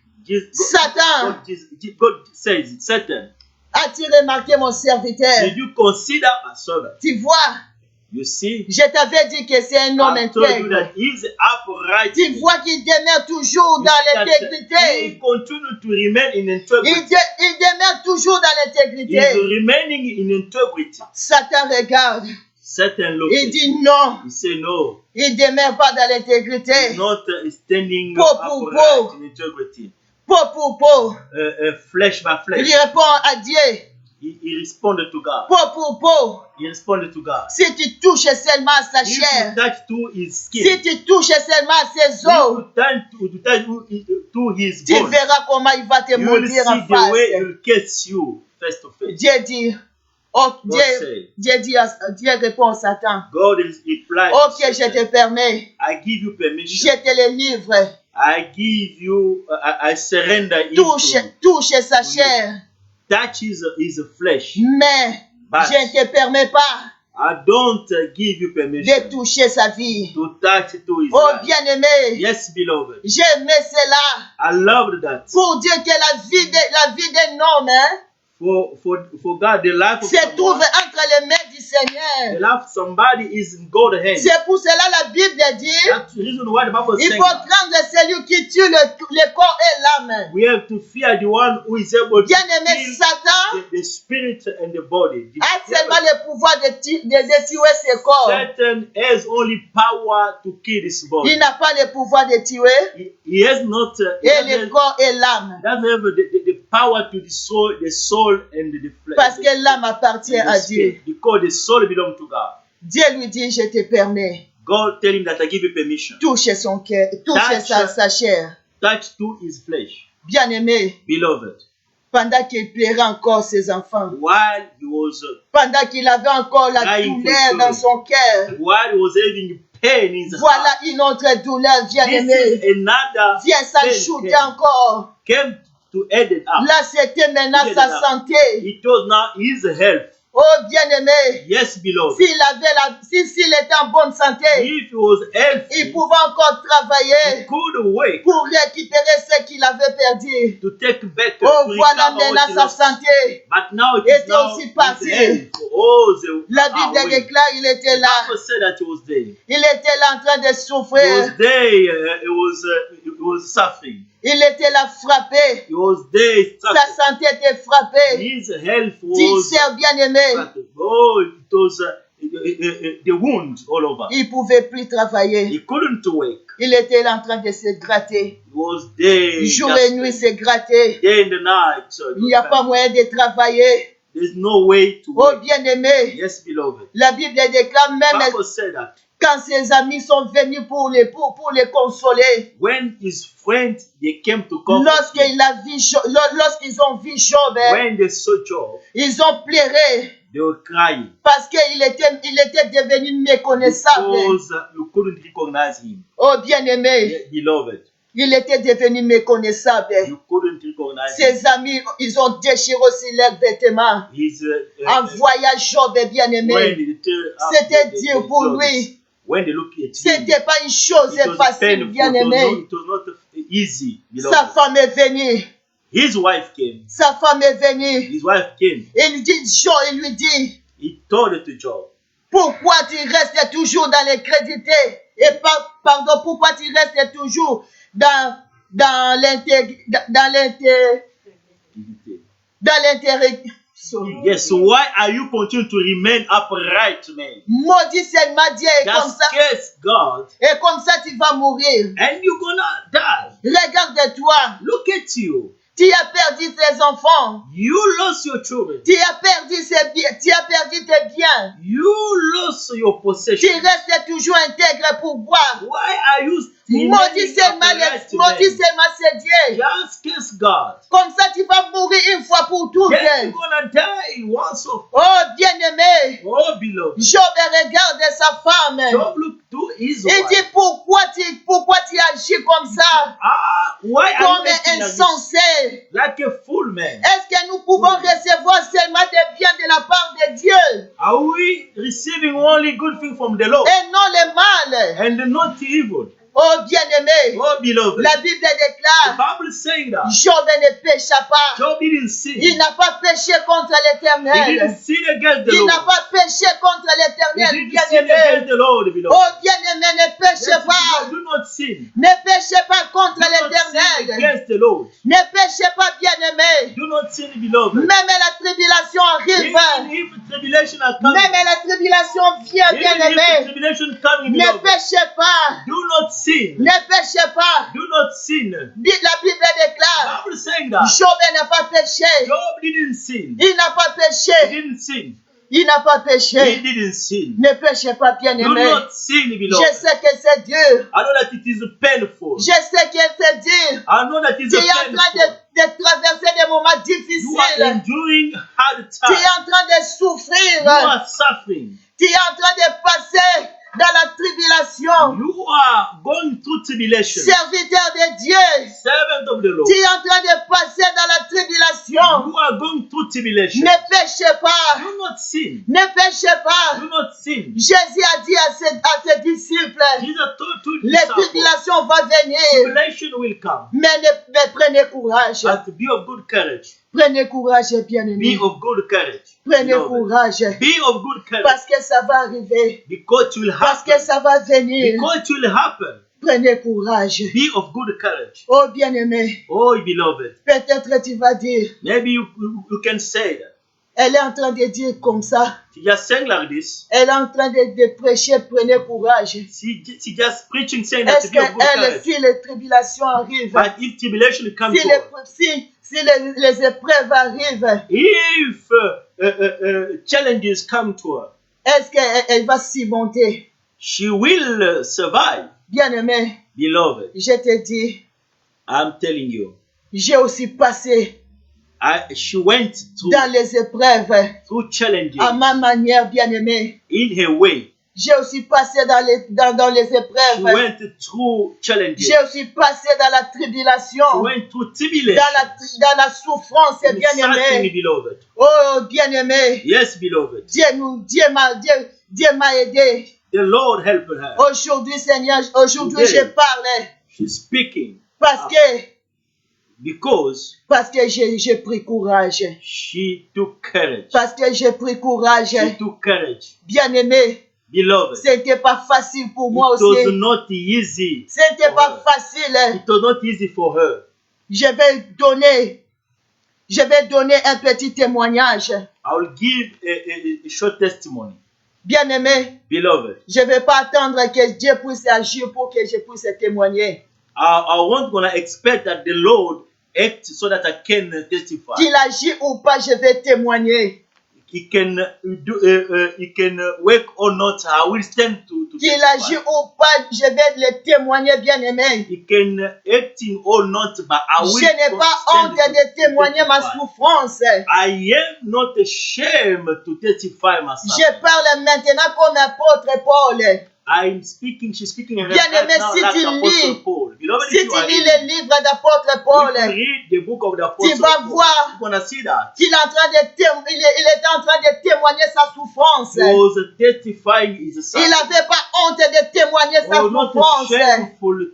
Satan. God says, Satan, as-tu remarqué mon serviteur? did you consider my servant? Tu vois, You see, je t'avais dit que c'est un homme I told you intègre. that he's upright. Tu vois qu'il demeure toujours You dans see that l'intégrité. he continue to remain in integrity. Il demeure toujours dans He is l'intégrité. remaining in integrity. Satan regarde. certain Il location. dit non. He say no. Il ne demeure pas dans l'intégrité. He's not standing Peau pour upright peau. in integrity. Peau pour peau. Flesh by Il flesh. répond à Dieu. He responded to God. Peau pour peau. He responded to God. Si tu touches seulement à sa If chair. you touch to his skin, Si tu touches seulement à ses if os. you touch to his Tu bones, verras comment il va te you will maudire en see the way he face. will kiss you face to face. Dieu dit, oh, God say, Dieu répond à Satan. God is replied. Ok, je te permets. I give you Je permission. te le livre. I give you. I surrender it Touche, to you. touche sa chair. Touch his flesh. Mais But je ne te permets pas I don't give you de permission toucher sa vie. to touch to his Oh, life. bien-aimé, Yes, beloved. j'aimais cela I loved that. pour dire que la vie d'un homme hein, For God, the life of se trouve someone, entre les mains du the Seigneur. life of somebody is in God's hands. C'est pour cela la Bible dit, That's the reason why the Bible il says faut craindre celui qui tue le corps et l'âme. we have to fear the one who is able to Bien-aimé, kill Satan the spirit and the body. The a devil- seulement le pouvoir de tuer ses corps. Satan has only power to kill his body. Il n'a pas le pouvoir de tuer He has not. He et le doesn't corps et l'âme. have the power to destroy the soul and the flesh. Parce que l'âme appartient à Dieu. Because the soul belongs to God. Dieu lui dit, je te permets. God tell him that I give you permission. Touche son cœur, touche sa chair. Touch to his flesh. Bien-aimé, Beloved, pendant qu'il plairait encore ses enfants, while he was pendant qu'il avait encore la Crying for douleur joy. dans son cœur, while he was having pain in his voilà heart, une autre douleur, this bien-aimé, is another vient pain s'ajouter encore. came to add it up. Là, c'était maintenant sa santé. It was now his health. Oh, bien-aimé, Yes, beloved. s'il était en bonne santé, If he was il healthy, pouvait encore he travailler could wait pour récupérer ce qu'il avait perdu. to take back Oh, to voilà recover what maintenant he sa lost. santé. But now it était is now aussi his parti. health. Oh, the La Bible déclare, il était The là. Bible said that he was there. Il était là en train de He was souffrir. there. He was suffering. Il était là frappé. He was there. Sa santé était frappée. His health Dit, was sœur bien-aimée, suffering. Oh, it was the wound all over. il ne pouvait plus travailler. He couldn't work. Il était là en train de se gratter. He was there. Jour just et nuit, se gratter. day and the night. So Il n'y a pas moyen de travailler. there's no way to Oh, work. bien-aimé, Yes, beloved. la Bible déclare même Bible said that quand ses amis sont venus pour les consoler. when his friends they came to comfort him, Lorsqu'ils ont vu Job, hein, when they saw Job, ils ont pleuré they were crying parce qu'il était devenu méconnaissable. because you couldn't recognize him. Oh, bien-aimé, Beloved, il était devenu méconnaissable. you couldn't recognize him. Ses amis, ils ont déchiré aussi leurs vêtements. His En voyant Job, bien-aimé, c'était dur pour lui. when they look at him, C'était pas une chose it was facile, painful. bien-aimé. It was not easy. Sa Beloved. femme est venue. His wife came. Sa femme est venue. His wife came. Il lui dit, He told it to Job. pourquoi tu restes toujours dans les crédités? Et pardon, pourquoi tu restes toujours dans l'intérêt? Yes, so why are you continuing to remain upright, man? Maudit seulement Dieu et comme Just ça, curse God et comme ça tu vas mourir. and you're gonna die. Regarde-toi, Look at you. tu as perdu tes enfants, You lost your children. tu as perdu tes biens, You lost your tu possession. restes toujours intègre pour boire. Why are you Maudit seulement c'est Dieu. Just curse God. Comme ça tu vas mourir une fois pour toutes. Then you're gonna die once of. Oh bien-aimé, Oh, beloved. Job regarde sa femme. Job look to his Il wife. dit pourquoi tu agis comme ça, Why are comme you acting like this? insensé. Like a fool, man? Est-ce que nous pouvons recevoir seulement des biens de la part de Dieu Are we receiving only good things from the Lord et non le mal? and not evil? Oh bien-aimé, Oh, beloved. la Bible The déclare, Bible is saying that Job ne pécha pas. Job didn't sin. Il n'a pas péché contre He l'Éternel. didn't sin against the Il n'a Lord. pas péché contre He l'Éternel, didn't sin bien-aimé. against the Lord, beloved. Oh bien-aimé, ne péchez Yes, pas. do not sin. Ne péchez pas contre Do not sin l'Éternel. against the Lord. Ne péchez pas, bien-aimé. Do not sin, beloved. Même la tribulation arrive. Even if tribulation are coming, Même la tribulation vient, even if bien-aimé. tribulation coming, Ne beloved, péchez pas. do not sin. Ne péchez pas. Do not sin. La Bible The déclare, Bible is saying that Job n'a pas péché. Job didn't sin. Il n'a pas He péché. didn't sin. Il n'a pas He péché. didn't sin. Ne péchez pas, Do bien-aimé. not sin, Je beloved. sais que c'est dur. I know that it is painful. Je sais que c'est dur. I know that it is Tu es en train painful. de traverser des moments You are difficiles. enduring hard Tu es times. en train de souffrir. You are suffering. Tu es en train de passer dans la tribulation. You are going through tribulation. Serviteur de Dieu, Servant of the Lord. tu es en train de passer dans la tribulation. You are going through tribulation. Ne péchez pas. Do not sin. Ne péchez pas. Do not sin. Jésus a dit à ses disciples, Jesus told to the les disciples, tribulations vont venir. tribulation will come. Mais prenez courage. But be of good courage. Prenez courage, Be bien-aimé. of good courage. Prenez Beloved. courage. Be of good courage. Parce que ça va arriver. Because it will Parce que happen. ça va venir. Because it will happen. Prenez courage. Be of good courage. Oh bien-aimé, Oh, beloved. peut-être tu vas dire, Maybe you can say that. elle est en train de dire comme ça. She just saying like this. Elle est en train de prêcher, prenez courage. She just preaching saying that Est-ce to be of good qu'elle, courage. si les tribulations arrivent, But if tribulation comes si to her, les épreuves arrivent, if challenges come to her, est-ce qu'elle va s'y monter? she will survive. Bien-aimé, Beloved, je te dis, I'm telling you, j'ai aussi passé she went dans les épreuves through challenges à ma manière, bien-aimé. in her way. J'ai aussi passé dans les She épreuves. went through challenges. J'ai aussi passé dans la tribulation. She went through tribulation. Dans la souffrance, In suffering, bien-aimé. beloved. Oh, bien-aimé. Yes, beloved. Dieu m'a aidé. The Lord helped her. Aujourd'hui, Seigneur, aujourd'hui, Today. je parle. She's speaking Parce que j'ai pris courage. she took courage. Parce que j'ai pris courage. She took courage. Bien-aimé, Beloved, c'était pas facile pour moi it was aussi. not easy. C'était for pas her. facile. It was not easy for her. Je vais donner un petit témoignage. I will give a short testimony. Bien-aimé, Beloved, je ne vais pas attendre que Dieu puisse agir pour que je puisse témoigner. I won't gonna expect that the Lord act so that I can testify. Qu'il agit ou pas, je vais témoigner. He can he can work or not. I will stand to Qu'il agit testify. ou pas, je vais le témoigner, bien-aimé. He can acting or not, but I will. Je n'ai pas stand honte to de témoigner ma testify. souffrance. I am not ashamed to testify myself. Je parle maintenant comme apôtre Paul. I'm speaking, she's speaking in Bien-aimé, now si like tu Apostle lis- Paul. Beloved, Si if you tu are lis reading, le livre d'apôtre Paul, if you read the book of the Apostle tu vas Paul, voir you're gonna see that. qu'il est en train il était en train de témoigner sa souffrance. He was testifying his Il suffering. n'avait pas honte de témoigner He sa was not souffrance. shameful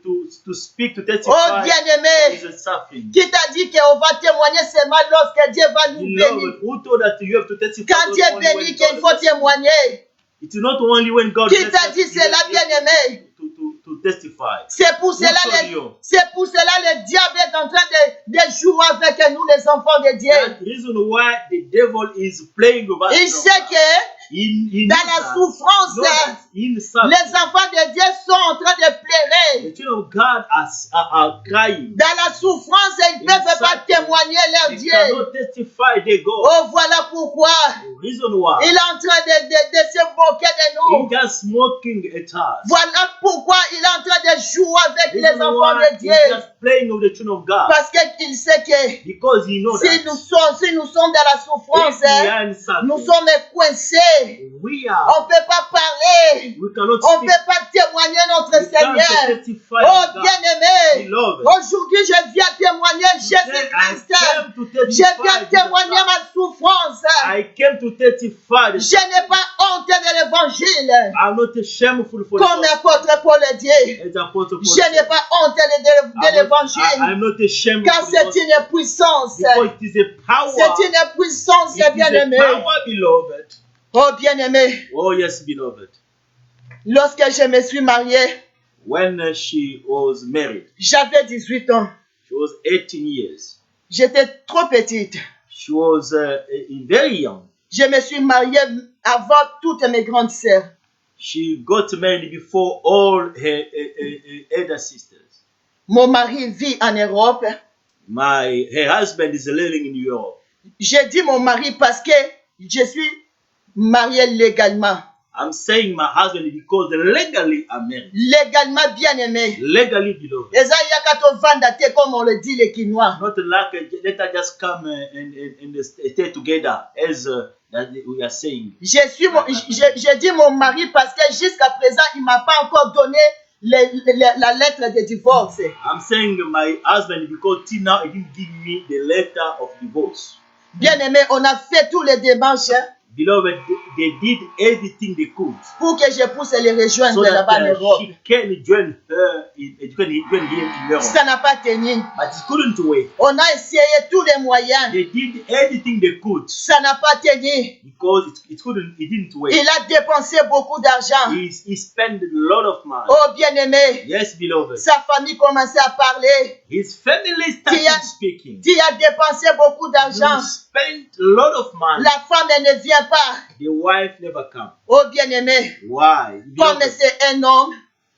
to speak, to testify Oh bien-aimé, his suffering. qui t'a dit qu'on va témoigner seulement lorsque Dieu va nous bénir. Beloved, who told that you have to testify? Quand not Dieu only when bénit, God qu'il faut blesses you. témoigner. It's not only when God Qui blesses t'a dit you, cela, you have bien-aimé? to testify. C'est pour cela le diable est en train de jouer avec nous, les enfants de Dieu. That's the reason why the devil is playing with us. Il sait que He dans knows la that. souffrance, Know that in suffering, les enfants de Dieu sont en train de pleurer. the children of God are crying. Dans la souffrance, ils ne peuvent pas témoigner leur They Dieu. cannot testify their God. Oh, voilà pourquoi The reason why il est en train de se moquer de nous. he just smoking at us. Voilà pourquoi il est en train de jouer avec The les reason enfants why de he's Dieu. just playing with the children of God. Parce qu'il sait que Because he knows si nous that sommes dans la souffrance, if we are in suffering, nous sommes coincés. we On ne peut pas parler. we cannot On ne speak. peut pas témoigner notre We can't Seigneur. frères. testify Oh, of God. bien-aimés, Beloved, aujourd'hui, je viens témoigner today Jésus-Christ. I came to Je testify viens Jesus témoigner Christ. ma souffrance. I came to testify. Je n'ai pas honte de l'évangile. I'm not shameful for Comme it. l'apôtre Paul le dit. As Apostle Paul Je n'ai said, pas honte de l'évangile. I'm not ashamed Car of the c'est gospel une puissance. because it is a power. C'est une puissance, It is a bien-aimé. power, beloved. Oh, bien-aimé. Oh yes, beloved. Lorsque je me suis mariée, When she was married, j'avais 18 ans. she was 18 years. J'étais trop petite. She was very young. Je me suis mariée avant toutes mes grandes sœurs. She got married before all her elder sisters. Mon mari vit en Europe. Her husband is living in Europe. J'ai dit mon mari parce que je suis mariée légalement. I'm saying my husband because legally I'm married. Légalement, bien-aimé. Legally, beloved. Et ça, il y a qu'à te vendre, comme on le dit, les Quinois. Not like let us just come and stay together as that we are saying. J'ai dit mon mari parce que jusqu'à présent, il ne m'a pas encore donné la lettre de divorce. I'm saying my husband because till now he didn't give me the letter of divorce. Bien-aimé, on a fait tous les démarches Beloved, they did everything they could pour que je puisse les rejoindre so that là-bas en Europe. she can join him in Europe. Ça n'a pas tenu. But it couldn't wait. On a essayé tous les moyens. They did everything they could Ça n'a pas tenu. because it didn't wait. Il a dépensé beaucoup d'argent. He spent a lot of money. Oh, bien-aimé, Yes, beloved. sa famille commençait à parler. His family started Tia- speaking. Tu as dépensé beaucoup He d'argent. spent a lot of money. La femme, elle ne vient pas. The wife never come. Oh, bien-aimé, Why? comme Beloved, c'est un homme,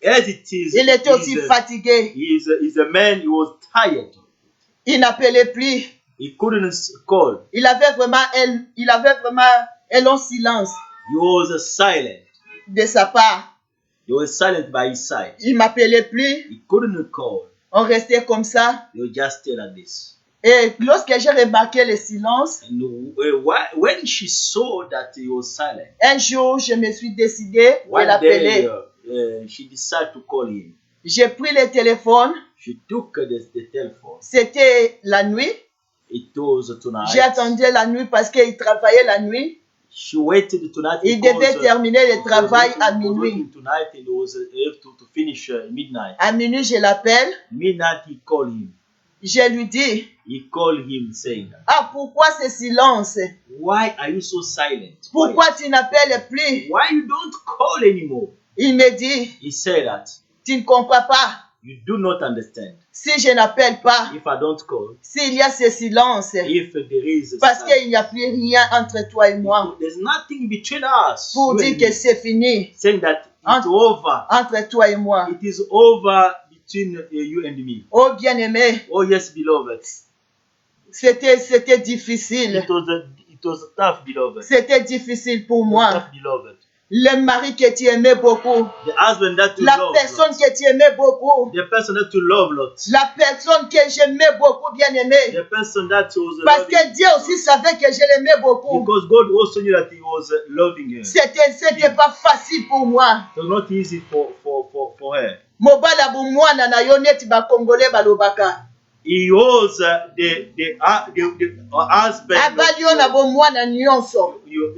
as it is, il était aussi fatigué. he's a man. He was tired. Il n'appelait plus. He couldn't call. Il avait vraiment un long silence He was silent. de sa part. He was silent by his side. Il m'appelait plus. He couldn't call. On restait comme ça. He was just still like this. Et lorsque j'ai remarqué le silence, And when she saw that he was silent, un jour, je me suis décidé de one day l'appeler. she decided to call him. J'ai pris le téléphone. She took the telephone. C'était la nuit. It was tonight. J'ai attendu la nuit parce qu'il travaillait la nuit. She waited tonight. Il because, devait terminer le he was travail working- à he was minuit. working tonight and he was able to finish midnight. À minuit, je l'appelle. Midnight, he called him. Je lui dis, He called him saying, ah, pourquoi ce silence? "Why are you so silent? Pourquoi tu n'appelles plus? Why you don't call anymore?" Il me dit, He said that tu ne comprends pas. you do not understand. Si je n'appelle pas, If I don't call, s'il y a ce silence, if there is a parce silence, qu'il n'y a plus rien entre toi et moi, there's nothing between us. pour you dire and que me, c'est fini saying that it's Entre- over. entre toi et moi. It is over between you and me. Oh, bien-aimé, Oh yes, beloved. c'était difficile. It was tough, beloved. C'était difficile pour It was moi. tough, beloved. Le mari que tu aimais beaucoup, The husband that you la love, personne que tu aimais beaucoup, the person that you love, Lord. la personne que j'aimais beaucoup, bien-aimé. The person that was Parce loving. que Dieu aussi savait que je l'aimais beaucoup. Because God also knew that He was loving her. C'était pas facile pour moi. It was not easy for her. Mobala bumwana na yo neti ba Congolais balobaka. He was the husband Abali yo na bomwana nyonso. of your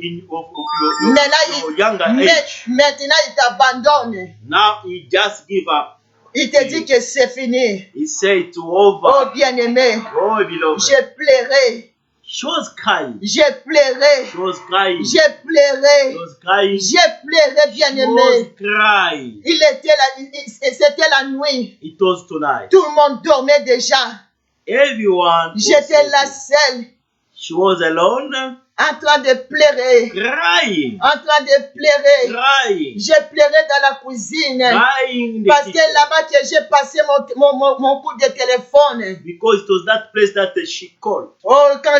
Mais là, younger age. maintenant il t'abandonne. Now he just give up. Il te dit que c'est fini. He said to Oh, over. bien-aimé, Oh, beloved. j'ai pleuré. She was crying. J'ai pleuré. She was crying. J'ai She pleuré. was crying. She J'ai pleuré, was bien-aimé. crying. C'était la nuit. It was tonight. Tout le monde dormait déjà. Everyone was J'étais là sleeping. seule, She was alone, en train de pleurer. crying, En train de pleurer. crying, J'ai pleuré dans la cuisine. crying in the Parce que kitchen. là-bas que j'ai passé mon coup de téléphone. Because it was that place that she called. Oh, quand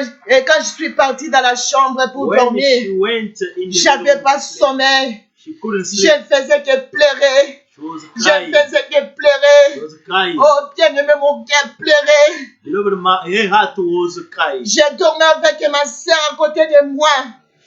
je suis partie dans la chambre pour When she dormir, went in the j'avais room, pas sommeil. she couldn't Je sleep. faisais que pleurer. She was Je crying. faisais que She pleurer. was crying. Oh, bien-aimé, mon cœur pleurait. Beloved, her heart was crying. J'ai dormi avec ma soeur à côté de moi.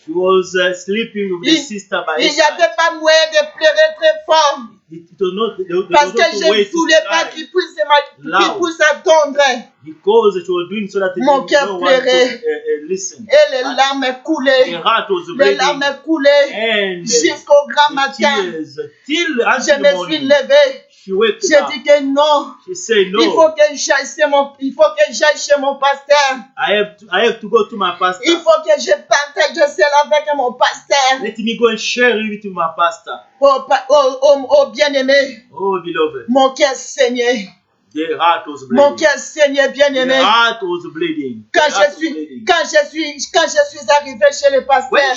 She was sleeping with the sister by her Il n'y side. avait pas moyen de pleurer très fort. It Parce que je ne voulais pas qu'il puisse attendre. Because it was doing so that Mon cœur no one pleurait. could listen. Et les larmes coulaient. The heart was Les bleeding. larmes coulaient And jusqu'au grand the matin. tears till Je until the me suis morning. levée. She waked J'ai up. dit que non. She said, Il no, faut que j'aille chez mon pasteur. I have to go to my pastor. Il faut que je partage cela avec mon pasteur. Let me go and share it with my pastor. Oh bien-aimé, Oh, beloved, mon cœur saignait. the heart was Mon bleeding. cœur saignait, The bien-aimé. heart was bleeding. The Quand heart je was suis bleeding. arrivé chez le pasteur, When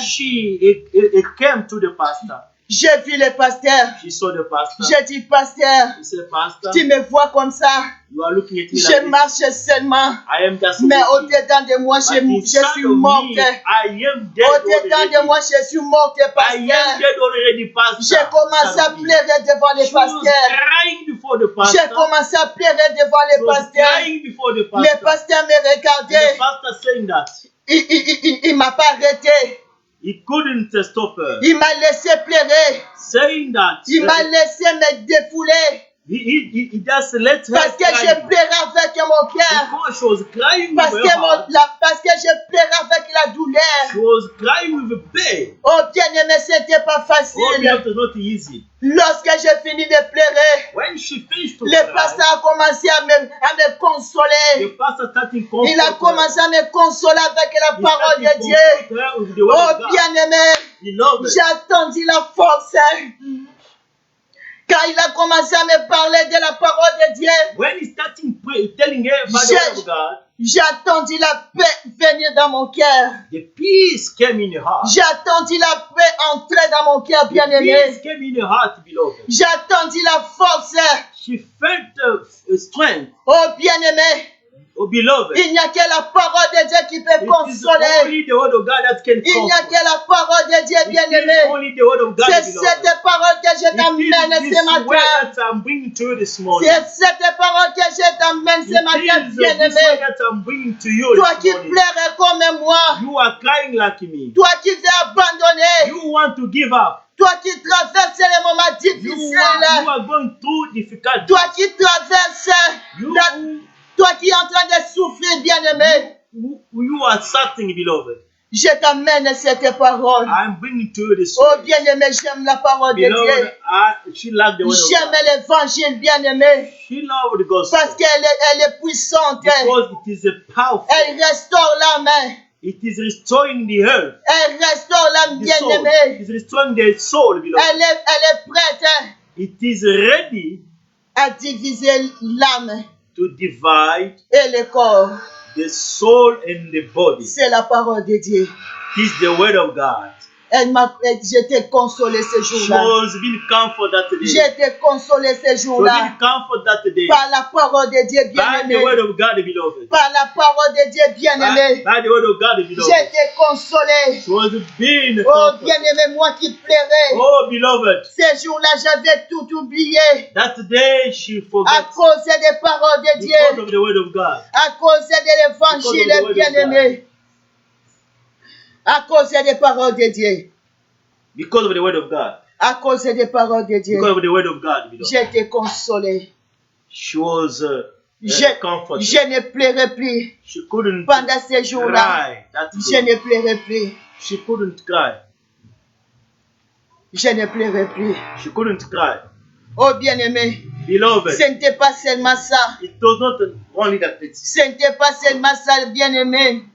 it came to the pastor, j'ai vu le pasteur. she saw the pastor. J'ai dit, pasteur, She said, Pastor, tu me vois comme ça. you are looking at me Je like this. marche seulement. I am just Mais walking. au-dedans de moi, But je inside suis of morte. me, I am dead Au-dedans already. de moi, je suis morte, I am pasteur. dead already, pastor. J'ai commencé à Inside of me. pleurer devant le She was pasteur. crying before the pastor. J'ai commencé à pleurer devant She le was pasteur. crying before the Le pastor. pasteur me And the regardait. pastor saying that Il m'a pas arrêté. he couldn't stop her. Il m'a laissé pleurer. Saying that Il m'a laissé me défouler. he just let her Parce que je cry. pleurais avec mon cœur. Because she was crying Parce with que, her heart. parce que je pleurais avec la She douleur. was crying with pain. Oh bien-aimé, c'était pas Oh, facile. it was not easy. Lorsque j'ai fini de pleurer, When she finished to le cry, pasteur a commencé à me the consoler. pastor started Il a comforting her. commencé à me consoler avec la He parole started de Dieu. comforting her with the word Oh of God. bien-aimé, Beloved, j'ai attendu la force. Quand il a commencé à me parler de la parole de Dieu, when he started telling her about the word of God, j'ai attendu la paix venir dans mon cœur. the peace came in her heart. J'ai attendu la paix entrer dans mon cœur, The bien-aimé. peace came in her heart, beloved. J'ai attendu la force. She felt strength. Oh bien-aimé, Oh, beloved, il n'y a que la parole de Dieu qui peut it is consoler. only the word of God that can Il n'y a comfort. que la parole de Dieu, It is bien-aimé. only the word of God, C'est beloved. cette parole que je It t'amène is ce this matin. word that I'm bringing to you this morning. C'est cette parole que je t'amène ce matin, It is this bien-aimé. word that I'm bringing to you Toi this qui morning. pleurais comme moi. You are crying like me. Toi qui veux abandonner. You want to give up. Toi qui traverses les moments You difficiles. are going through difficulties. Toi qui traverses. You, Toi qui es en train de souffrir, bien-aimé. you are suffering, beloved. Je t'amène cette parole. I'm bringing to you this Oh word. bien-aimé, j'aime la parole de Dieu. Beloved, she loved the word of J'aime God. l'évangile, bien-aimé. She loved the gospel. Parce elle est puissante. Because it is a powerful. Elle restaure l'âme. It is restoring the earth. Elle restaure l'âme, The soul. bien-aimé. It is restoring the soul, beloved. Elle est prête It is ready à diviser l'âme to divide et le corps. the soul and the body. C'est la parole de Dieu. It is the word of God. J'étais consolé ce She jour-là. was being comforted that day. J'étais consolé ce She was jour-là. being comforted that day. Par la parole de Dieu, By the bien-aimé. word of God, beloved. Par la parole de Dieu, bien-aimé. By the word of God, beloved. J'étais consolé. She was being Oh, comforted. bien-aimé, moi qui pleurais. Oh, beloved. Ce jour-là, j'avais tout oublié. That day she À forgot cause des paroles de because Dieu. of the word of God. À cause de Because of the l'évangile, word of bien-aimé. À cause des paroles de Dieu. Because of the word of God. À cause des paroles de Dieu. Because of the word of God, beloved. J'étais consolé. She was Je comforted. ne pleurais plus. She couldn't Pendant ces jours-là, cry that je day. ne pleurais plus. She couldn't cry. Je ne pleurais plus. She couldn't cry. Oh bien-aimé, Beloved, ce n'était pas seulement ça. it was not only that. It Ce n'était pas seulement ça, bien-aimé.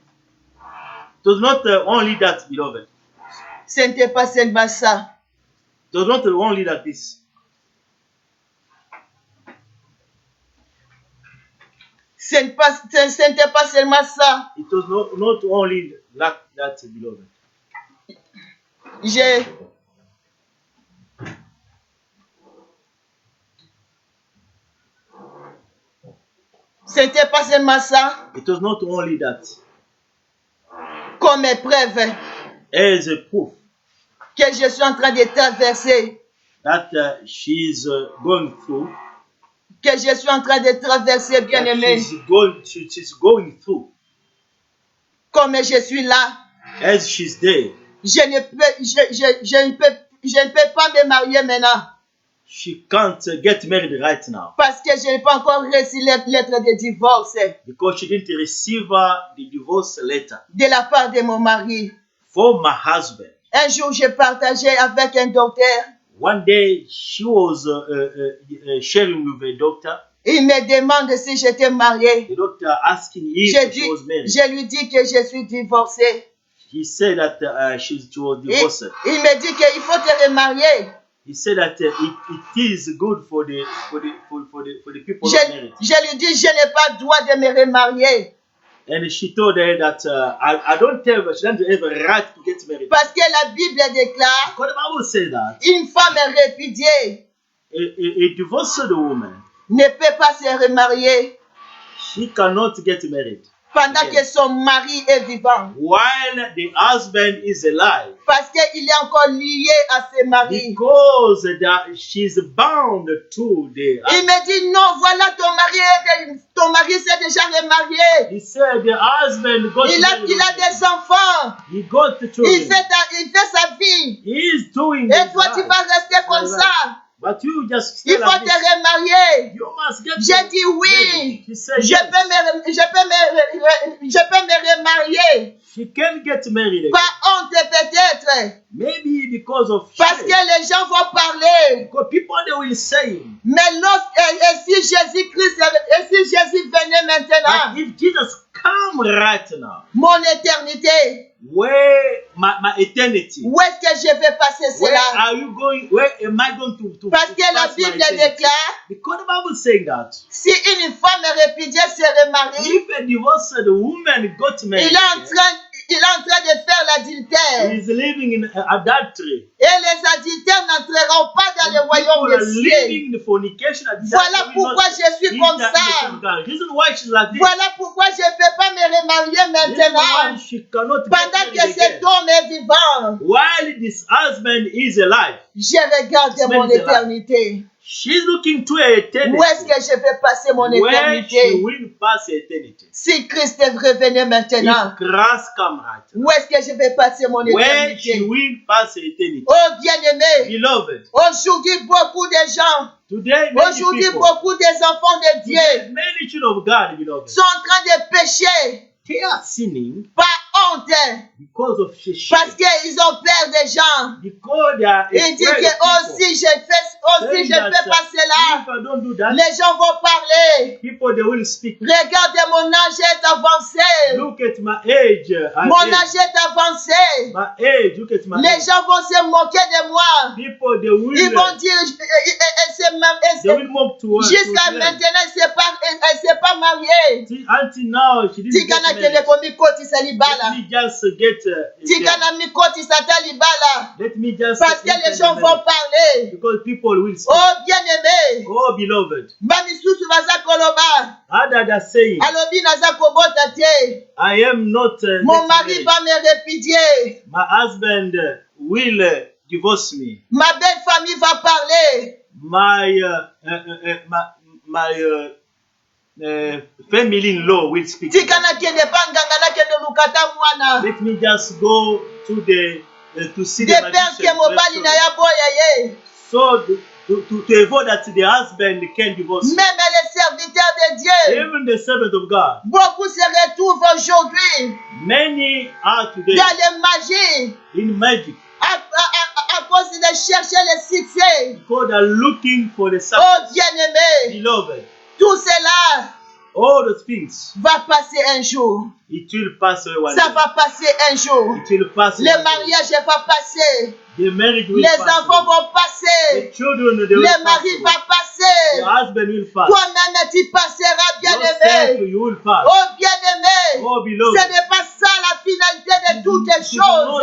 was not only that, beloved. Ce n'était pas seulement ça. It was not only that this. Ce n'était pas seulement ça. It was not only like that, beloved. Ce n'était pas seulement ça. It was not only that. Comme épreuve As a proof que je suis en train de traverser. that she's going through, Que je suis en train de traverser, that bien-aimé. she's going through, Comme je suis là. as she's there. Je ne peux pas me marier maintenant. she can't get married right now parce que je n'ai pas encore reçu la lettre de divorce because she didn't receive the divorce letter de la part de mon mari. from my husband. Un jour, j'ai partagé avec un docteur. One day, she was sharing with a doctor. Il me demande si j'étais mariée. The doctor asking if she was married. Je lui dis que je suis divorcée. He said that she was divorced. Il me dit qu'il faut te remarier. He said that it is good for the people not married. Je lui dis je n'ai pas droit de me remarier. And she told her that she doesn't have a right to get married. Parce que la Bible déclare, Because the Bible says that une femme répudiée a divorced woman, ne peut pas se remarier she cannot get married pendant que son mari est vivant. while the husband is alive. Parce qu'il est encore lié à ses maris. Because she's bound to the Il me dit non, voilà ton mari s'est déjà remarié. He said the husband got Il a des enfants. He got Il children. fait sa vie. He is doing Et his toi, tu life. vas rester comme ça. But you just Il stay faut like te this. remarier. You must get J'ai dit oui. married. She said Je yes. peux me remarier. She can get married. Par honte peut-être. Maybe because of Parce que shame. les gens vont parler. Because people they will say, Mais si Jésus-Christ, et si Jésus venait maintenant, but if Jesus come right now, mon éternité, where my eternity? où est-ce que je vais passer Where cela? are you going? Where am I going to Parce que la pass my Bible eternity? déclare, Because the Bible is saying that si une femme répudiée se remarie, if a divorced woman got married, il est en train de faire l'adultère. he is living in adultery. Et les adultères n'entreront pas dans le royaume People are des cieux. living in fornication. Voilà pourquoi je suis comme ça. Reason why she's like this. Voilà pourquoi je ne peux pas me remarier Reason why maintenant. she cannot get Pendant married que cet again. homme est vivant, While this husband is alive, je regarde This mon man is alive. éternité. she's looking to eternity. Où est-ce que je vais passer mon Where she éternité? will pass eternity. Si Christ revenait maintenant, If Christ come right, où est-ce que je vais passer mon where she éternité? will pass eternity. Oh bien-aimé, Beloved, aujourd'hui beaucoup de gens, today many aujourd'hui people, beaucoup des enfants de today, Dieu many children of God, beloved, sont en train de pécher they are sinning par honte because of shame. parce qu'ils ont peur des gens. Because they are Ils disent afraid que of people. si je Saying that, fais pas cela, if I don't do that, les gens vont parler. people they will speak. Regardez, mon âge est avancé. Look at my age. Mon âge est avancé. My age. Look at my Les age. gens vont se moquer de moi. People they Ils vont will dire, mock to us. jusqu'à maintenant, elle s'est pas mariée. Until now, she didn't get Tikana married. kele komi koti sa libala. Let me just get Tikana mi koti sa ta libala. let me just Parce que les gens vont parler. because people will speak. Oh bien-aimé. Oh beloved, Bamisusu baza koloba. others are saying, Alobi naza kobota te. I am not Mon getting mari married. va me répudier. My husband will divorce me. Ma belle famille va parler. My family-in-law will speak. Tikana kende banganga na kende lukata mwana. Let me just go to the to see De the père magician. ke mobali na ya boya ye. So to avoid that the husband can divorce. Même les serviteurs de Dieu. Even the servant of God, Beaucoup se retrouvent aujourd'hui many are today dans les magies in magic à cause de chercher le succès. because they are looking for the success. Oh bien-aimé, Beloved, tout cela all those things, va passer un jour. it will pass away one Ça day. va passer un jour. It will pass Le one day. mariage va passer. The marriage will Les pass enfants away. vont passer. The children they will Le pass mari away. va The passer. husband will pass. Toi-même, tu passeras, Yourself, bien-aimé. you will pass. Oh bien-aimé, Oh ce beloved, n'est pas ça la finalité de toutes les this is not choses.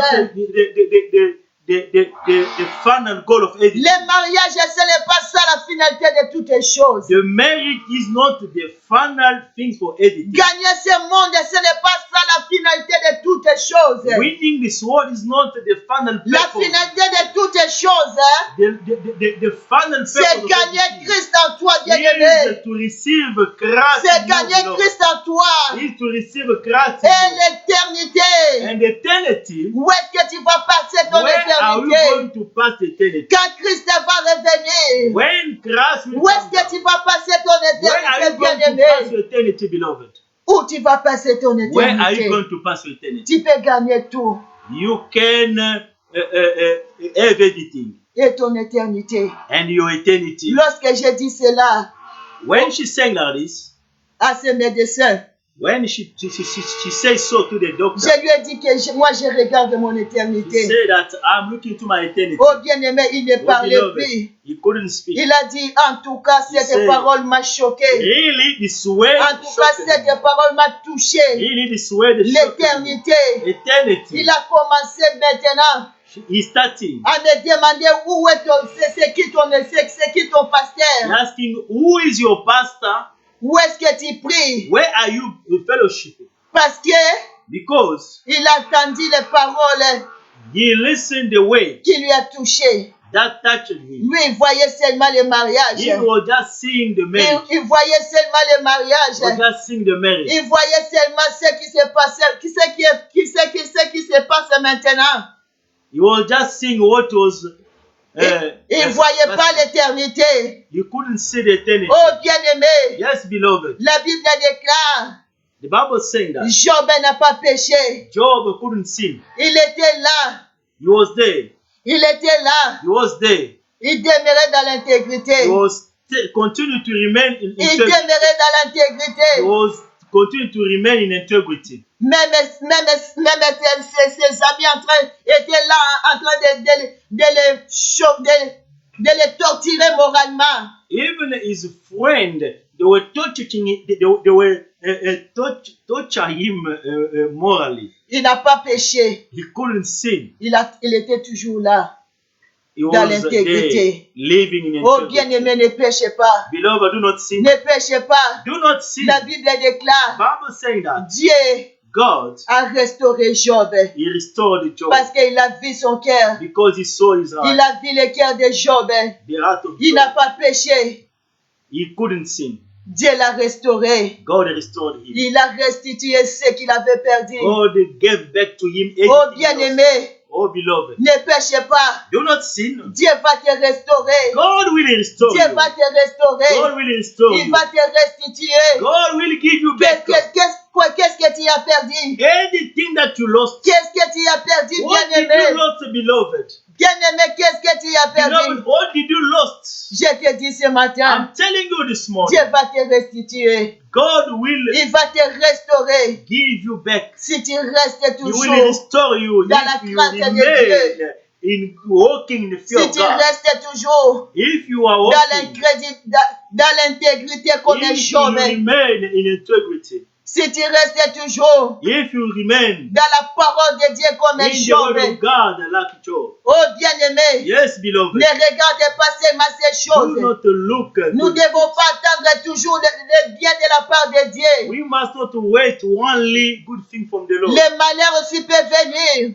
the final goal of everything. Le mariage, ce n'est pas ça la finalité de toutes toutes choses. The merit is not the final thing for everything. Gagner ce monde, ce n'est pas ça la finalité de toutes choses. Winning this world is not the final La purpose. finalité de toutes choses, The final c'est purpose of gagner everything Christ en toi, bien-aimé. is to receive Christ. C'est in gagner you, Christ en toi. is to receive Christ Et in you. l'éternité. And eternity, Où est-ce que tu vas passer ton where are you éternité? going to pass eternity? Quand Christ va revenir, When Christ will où est-ce come que down, tu vas passer ton where are éternité, you going to bien-aimé? pass your eternity, beloved? Où tu vas passer ton Where are you éternité? going to pass your eternity? Tu peux gagner tout You can have everything et ton éternité. and your eternity. Lorsque j'ai dit cela When she sang like this, à ce médecin, when she said so to the doctor, je lui ai dit que moi je regarde mon he éternité. said that I'm looking to my eternity. Oh bien-aimé, il ne Oh, parlait beloved, plus. he couldn't speak. Il a dit, en tout cas, cette said, parole m'a choqué. Really, this word En tout cas, shocked cette me. parole m'a touché. Really, this word shocked me. L'éternité. Eternity. Il a commencé maintenant He's starting. à me demander où est ton, c'est qui ton He's pasteur? asking, who is your pastor? Où est-ce que tu pries? Where are you in fellowship? Parce que Because il a entendu les paroles he listened the way qui lui a touché. that touched him. Lui, il voyait seulement le mariage. He was just seeing the marriage. Il voyait seulement le He was mariage. just seeing the marriage. Il voyait seulement ce qui se passait, ce qui se passe maintenant. He was just seeing what was. Il ne voyait pas l'éternité. He couldn't see the eternity. Oh bien-aimé, Yes, beloved. la Bible déclare, The Bible is saying that Job n'a pas péché. Job couldn't sin. Il était là. He was there. Il était là. He was there. Il demeurait dans l'intégrité. He was continue to remain in Il integrity. demeurait dans He l'intégrité. was continue to remain in integrity. Même ses amis étaient là en train de les torturer moralement. Even his friend, they were torturing. They were torture him morally. Il n'a pas péché. He couldn't sin. Il était toujours là. He Dans was l'intégrité. there, living in Oh integrity. bien-aimé, ne péchez pas. Beloved, do not sin. Ne péchez pas. Do not sin. La Bible déclare, Bible saying that Dieu God, a restauré Job He restored Job parce qu'il a vu son cœur. because He saw his Il heart, a vu le cœur de Job. the heart of Il n'a Job. pas péché. He couldn't sin. Dieu l'a restauré. God restored him. Il a restitué ce qu'il avait perdu. God gave back to him Oh everything. bien-aimé, Oh beloved, ne péchez pas. do not sin. Dieu va te restaurer. God will restore Dieu you. va te restaurer. God will restore Il you. va te restituer. God will give you back Qu'est-ce que tu as perdu? anything that you lost. Qu'est-ce que tu as perdu, What did you bien-aimé? lost, beloved? Bien-aimé, qu'est-ce que tu as perdu? Beloved, what did you lost? Je te dis ce matin, I'm telling you this morning, Dieu va te restituer. God will Il va te restaurer. give you back. Si tu restes He will toujours, restore you dans la if you grâce de remain in walking in the fear si of tu God. restes toujours If you are dans walking, l'intégrité comme un if you Job, remain in integrity, si tu restes toujours if you remain dans la parole de Dieu comme un in the Job, word of God like Job, oh bien-aimé, yes, beloved, ne regardez pas seulement ces do choses. not look at Nous ne devons pas attendre toujours le bien de la part de Dieu. We must not wait only good thing from the Lord. Le malheur aussi peut venir.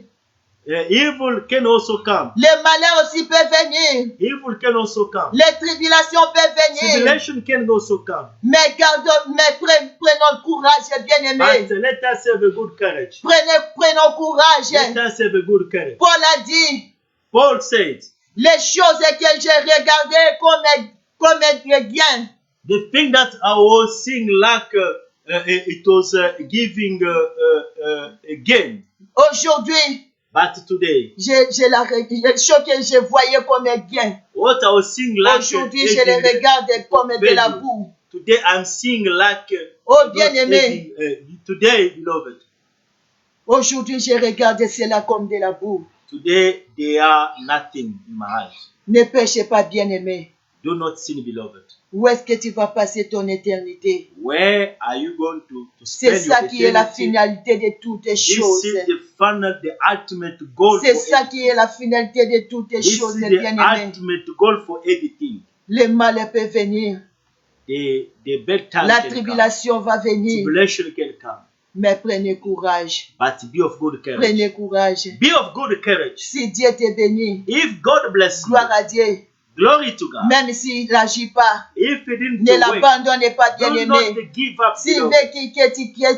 Evil can also come. Le malheur aussi peut venir. Evil can also come. Les tribulations peuvent venir. Tribulation can also come. Mais prenons courage, bien-aimés. But let us have a good courage. Prenons courage. Let us have a good courage. Paul a dit, Paul said, les choses que j'ai regardées comme bien, the thing that I was seeing like it was giving a gain. aujourd'hui, But today, les choses que je voyais comme gain, what I was seeing like aujourd'hui, je les regarde comme de la boue. Today I'm seeing like Oh, bien-aimé, today, beloved. aujourd'hui, je regarde cela comme de la boue. Today they are nothing in my eyes. Ne péchez pas, bien-aimé. Do not sin, beloved. Où est-ce que tu vas passer ton éternité? Where are you going to C'est spend your ça qui est la eternity? finalité de toutes les This choses. is the final, the ultimate goal C'est for ça everything. qui est la finalité de toutes les This choses, is the bien-aimés. ultimate goal for everything. Le mal peut venir. the bad times La can tribulation va come. venir. Tribulation can come. Mais prenez courage. But be of good courage. Prenez courage. Be of good courage. Si Dieu te bénit, If God bless you, gloire à Dieu. glory to God. Même s'il n'agit pas, If he didn't ne do it, l'abandonne pas, do bien-aimé. not give up. S'il beloved. veut que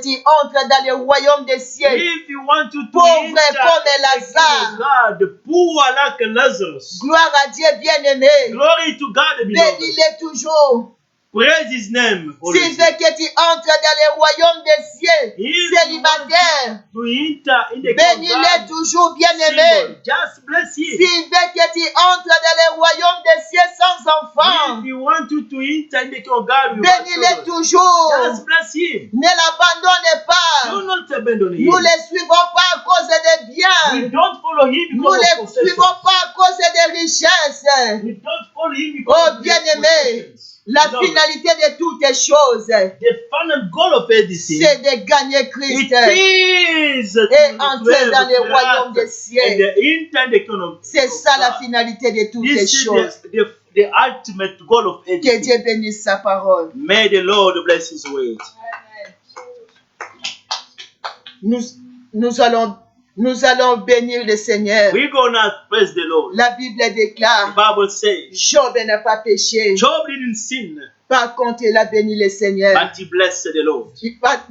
tu entres dans le royaume des cieux, If you want to pauvre enter comme the Lazare. kingdom of God, poor like Lazarus. gloire à Dieu, bien-aimé. Glory to God, beloved. Bénis-le toujours. Praise His name. S'il always. veut que tu entres dans le royaume des cieux, If célibataire, to enter in the bénis-le kingdom toujours, of bien-aimé. God, just bless Him. S'il veut que tu entres dans le royaume des cieux sans enfant, If you want to enter in the kingdom of God, you bénis-le toujours. just bless Him. Ne l'abandonne Do pas. not abandon Him. Nous ne le suivons pas à cause des We biens. don't follow Him Nous because ne of le suivons possessions. pas à cause des richesses. We don't follow Him Oh, because of bien-aimé, possessions. la Beloved, finalité de toutes les choses, the final goal of everything c'est de gagner Christ. it is to Et entrer dans le serve royaume des Christ cieux. and enter the kingdom of C'est ça la God. finalité de toutes les This is choses. the ultimate goal of Que everything. Dieu bénisse sa parole. May the Lord bless His word. Nous allons bénir le Seigneur. We're gonna praise the Lord. La Bible The déclare, Bible says Job n'a pas péché. Job didn't sin, Par contre, il a béni le Seigneur. but he blessed the Lord.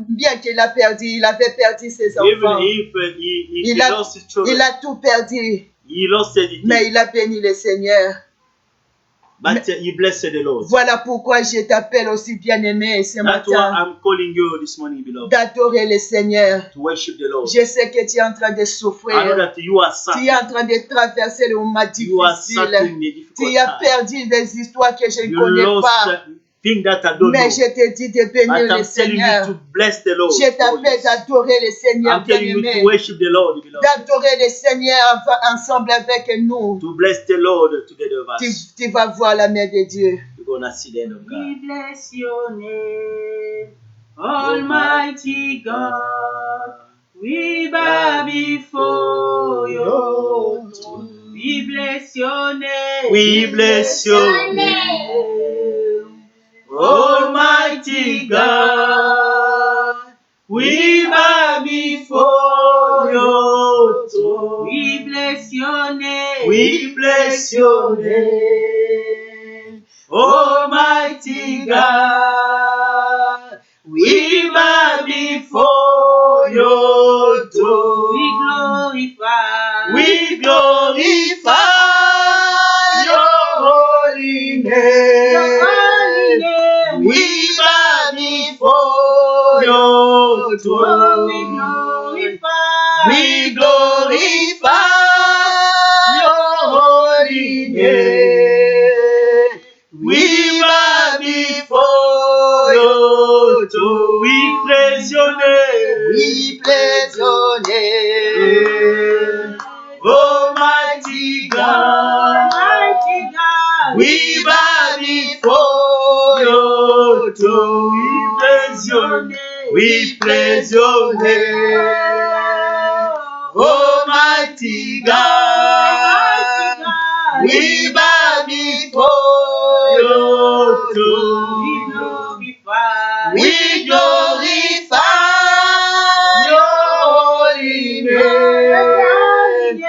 Bien qu'il a perdu, il avait perdu ses Even enfants. if he Il a, lost his children, il a tout perdu, he lost everything, mais il a béni le Seigneur. but he blessed the Lord. Voilà pourquoi je t'appelle aussi bien-aimé ce That's why matin I'm calling you this morning, beloved, d'adorer le Seigneur. to worship the Lord. Je sais que tu es en train de I know souffrir. that you are Tu suffering. es en train de traverser le moment You are difficile. suffering a difficult Tu as time. perdu des histoires que je ne You connais lost pas. things that I don't Mais know. je te dis de bénir But le I'm telling you Seigneur. to bless the Lord. Je t'appelle always. d'adorer le Seigneur I'm telling you bien-aimé. to worship the Lord, beloved. D'adorer le Seigneur ensemble avec nous. To bless the Lord together with us. Tu vas voir la main de Dieu. You're gonna see the end of We God. bless your name, Almighty God. We bow before your throne. We bless your name. We bless your name, Almighty God. We bow before your throne. We bless your name. We bless your name, Almighty God. We bow before your We throne. glorify. We glorify your holy your holy name. name. We bow before your Oh, we throne. glorify. We glorify your holy name. We bow before your throne. We praise your name. We praise your name. Almighty God. Almighty God. We bow before your throne. We praise your name. We praise your name. Almighty God. We bow before your throne. We glorify your holy name.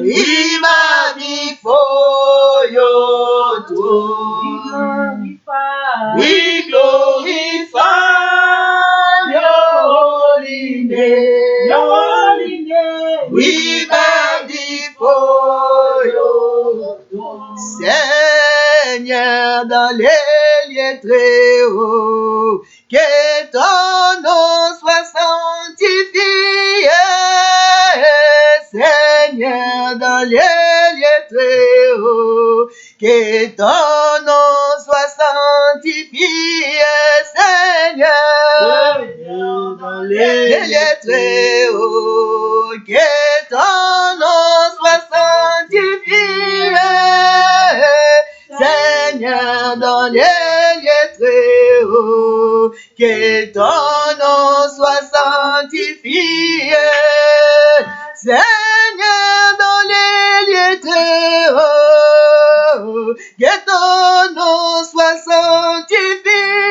We bow before your throne. We glorify your holy name. We bow before your throne. Seigneur, dans les lieux très hauts, que ton nom soit sanctifié. Seigneur, dans les lieux très hauts, que ton nom soit sanctifié. Seigneur, Dans les lieux très hauts, que ton nom soit sanctifié. Seigneur, dans les lieux très hauts, que ton nom soit sanctifié. Seigneur, dans les lieux très hauts, que ton nom soit sanctifié.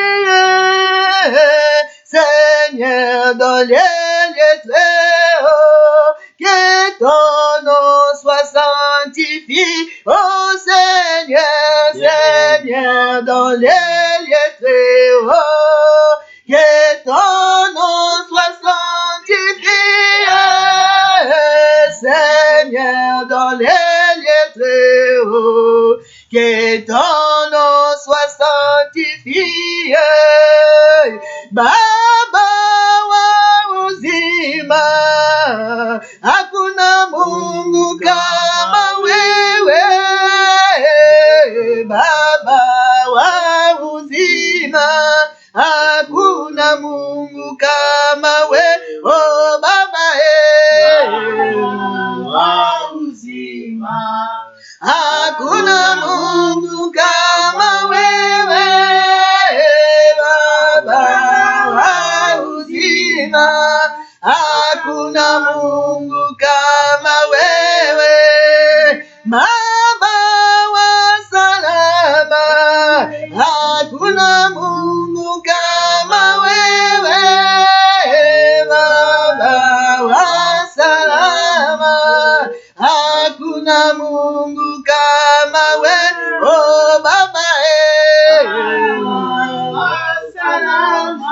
Seigneur, dans les lieux très hauts, que ton nom soit sanctifié. Oh Seigneur, Seigneur, dans les lieux très hauts, que ton nom soit sanctifié. Seigneur, dans les lieux très hauts, que ton nom soit sanctifié. Baba wa uzima, hakuna Mungu kama wewe. Baba wa uzima, hakuna Mungu kama wewe. Oh Baba wa uzima, hakuna Mungu kama wewe. Baba wa uzima, hakuna Mungu kama wewe. Baba wa salama, hakuna Mungu kama wewe. Baba wa salama, hakuna Mungu kama wewe. Oh Baba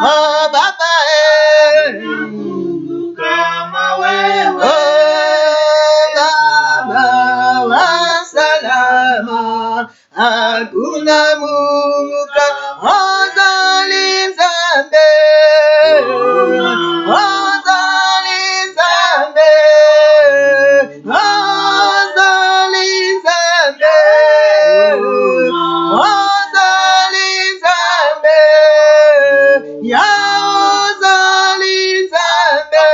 oh Baba Mungu kama wewe. Oh Baba wa salama, hakuna Mungu kama Ozali Nzambe, Ozali Nzambe, Ozali Nzambe, Ozali Nzambe, ya Ozali Nzambe,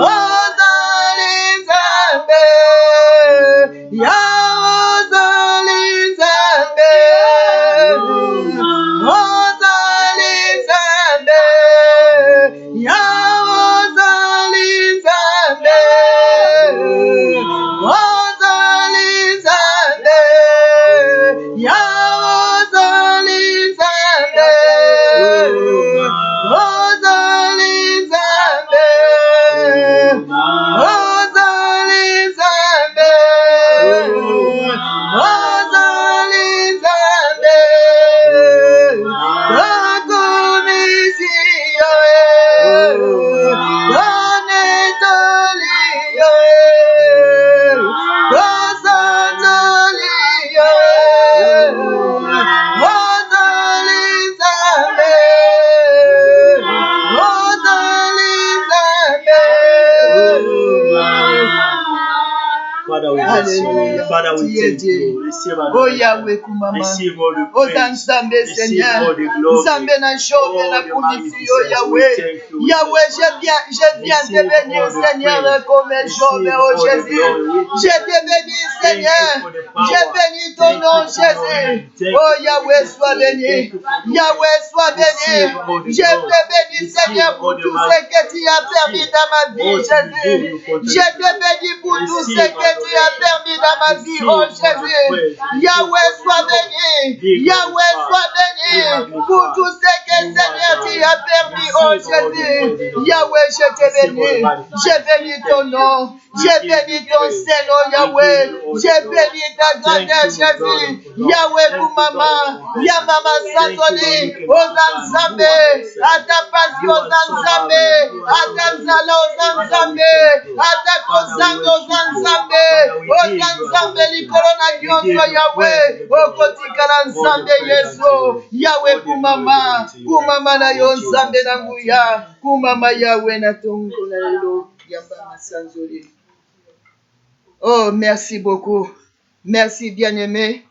Ozali Nzambe, ya Ozali Nzambe, Ozali Nzambe, ya Ozali Nzambe, Ozali Nzambe, ya Ozali Nzambe, Ozali Nzambe, Ozali Nzambe, Ozali Nzambe, Tokumisi yoe, Tonetoli yoe, Tosantoli yoe, Ozali Nzambe, Ozali Nzambe. Father, we bless you. Hallelujah. Father, we thank you. Receive our Oh Yahweh kumama. Receive all the Oza praise. Nzambe Receive Seigneur. all the glory. Nzambe na shove All na the kumisi oh magnificence. Yahweh. We thank you. Yahweh, je viens te Receive bénir all the Seigneur praise. comme Job Receive oh all the Jésus. glory. Je te bénis Seigneur. Thank you for the power. Je bénis ton Thank nom you for your Jésus. name. Thank Oh you. Yahweh sois béni. Thank you for your Yahweh sois béni. Receive all the Je glory. te bénis Receive Seigneur pour all the tout ce que tu as permis dans ma vie What you do, Jésus. you continue Je to te do. bénis pour tout ce Receive que tu as permis dans ma vie oh Jésus. Yahweh sois béni. Yahweh sois béni pour tout ce que Seigneur tu as permis oh Jésus. Yahweh je te bénis. Je bénis ton nom. Je bénis ton Seigneur oh Yahweh. Je bénis ta grandeur Jésus. Yahweh pour maman. Ya mama Santoni. Ozanzambe. Atapasi Ozanzambe. Atanzala Ozanzambe. Atakozanga Ozanzambe. Ozanzambe likolo na nyonso Yahweh. Okotikala Nzambe Yesu. Yahweh kumama na yo Nzambe na nguya. Kumama Yahweh na tongo na lelo. Yamba masanzoli. Oh, merci beaucoup. Merci, bien-aimés.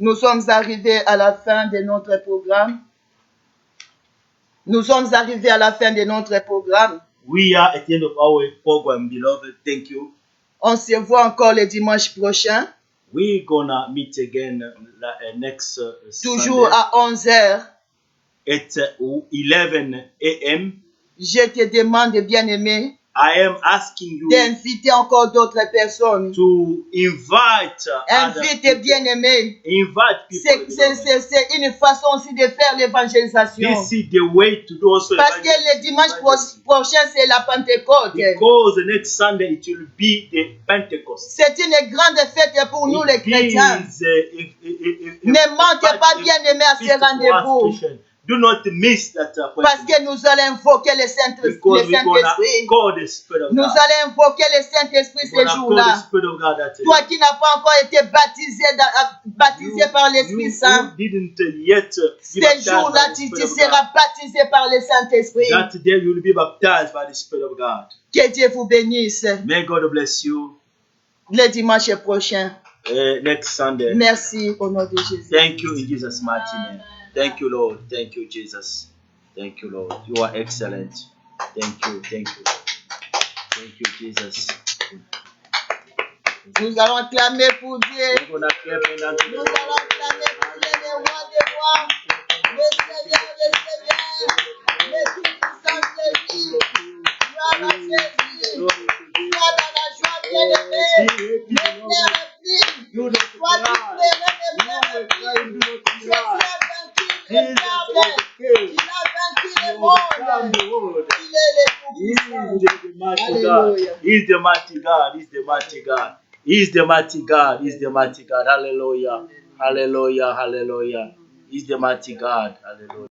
Nous sommes arrivés à la fin de notre programme. Nous sommes arrivés à la fin de notre programme. We are at the end of our program, beloved. Thank you. On se voit encore le dimanche prochain. We're gonna meet again next Toujours Sunday à 11h. at 11 a.m. Je te demande, bien-aimé, I am asking you d'inviter encore d'autres personnes. to invite other Invite, people. bien-aimés. Invite people. C'est une façon aussi de faire l'évangélisation. This is the way to do also Parce que le dimanche prochain, c'est la Pentecôte. because the next Sunday it will be the Pentecost. C'est une grande fête pour nous les chrétiens. Ne manquez pas, bien-aimés, à ce rendez-vous. Do not miss that Parce que nous allons invoquer le Saint-Esprit. because we're gonna call the Spirit of Nous God. allons invoquer le Saint-Esprit We're ce gonna call the jour-là. Spirit of God that Toi qui n'as pas encore été baptisé par l'Esprit Saint, you didn't yet be ce baptized jour-là, by the tu Spirit of God. seras baptisé par le Saint-Esprit. That day you will be baptized by the Spirit of God. Que Dieu vous bénisse May God bless you le dimanche prochain. next Sunday. Merci au nom de Jésus. Thank you in Jesus' mighty name. Thank you, Lord. Thank you, Jesus. Thank you, Lord. You are excellent. Thank you. Thank you. Thank you, Jesus. Nous allons clamer pour Dieu. We're gonna clap and dance to the Nous Lord. allons clamer pour Dieu, le roi des rois, le Seigneur des seigneurs, le Tout-Puissant Jésus. Sois dans Jésus. Sois dans la joie bien-aimée. Ne pleure plus. You don't Sois cry. différé, ne You pleure will plus. cry, do not Jésus cry. a vaincu le Jesus diable. overcame. Il a vaincu He le overcome monde. the world. Il est le He Tout-Puissant. is the mighty Hallelujah. God. He is the mighty God. He is the mighty God. He is the mighty God. He is the mighty God. Hallelujah. Hallelujah. Hallelujah. He is the mighty God. Hallelujah.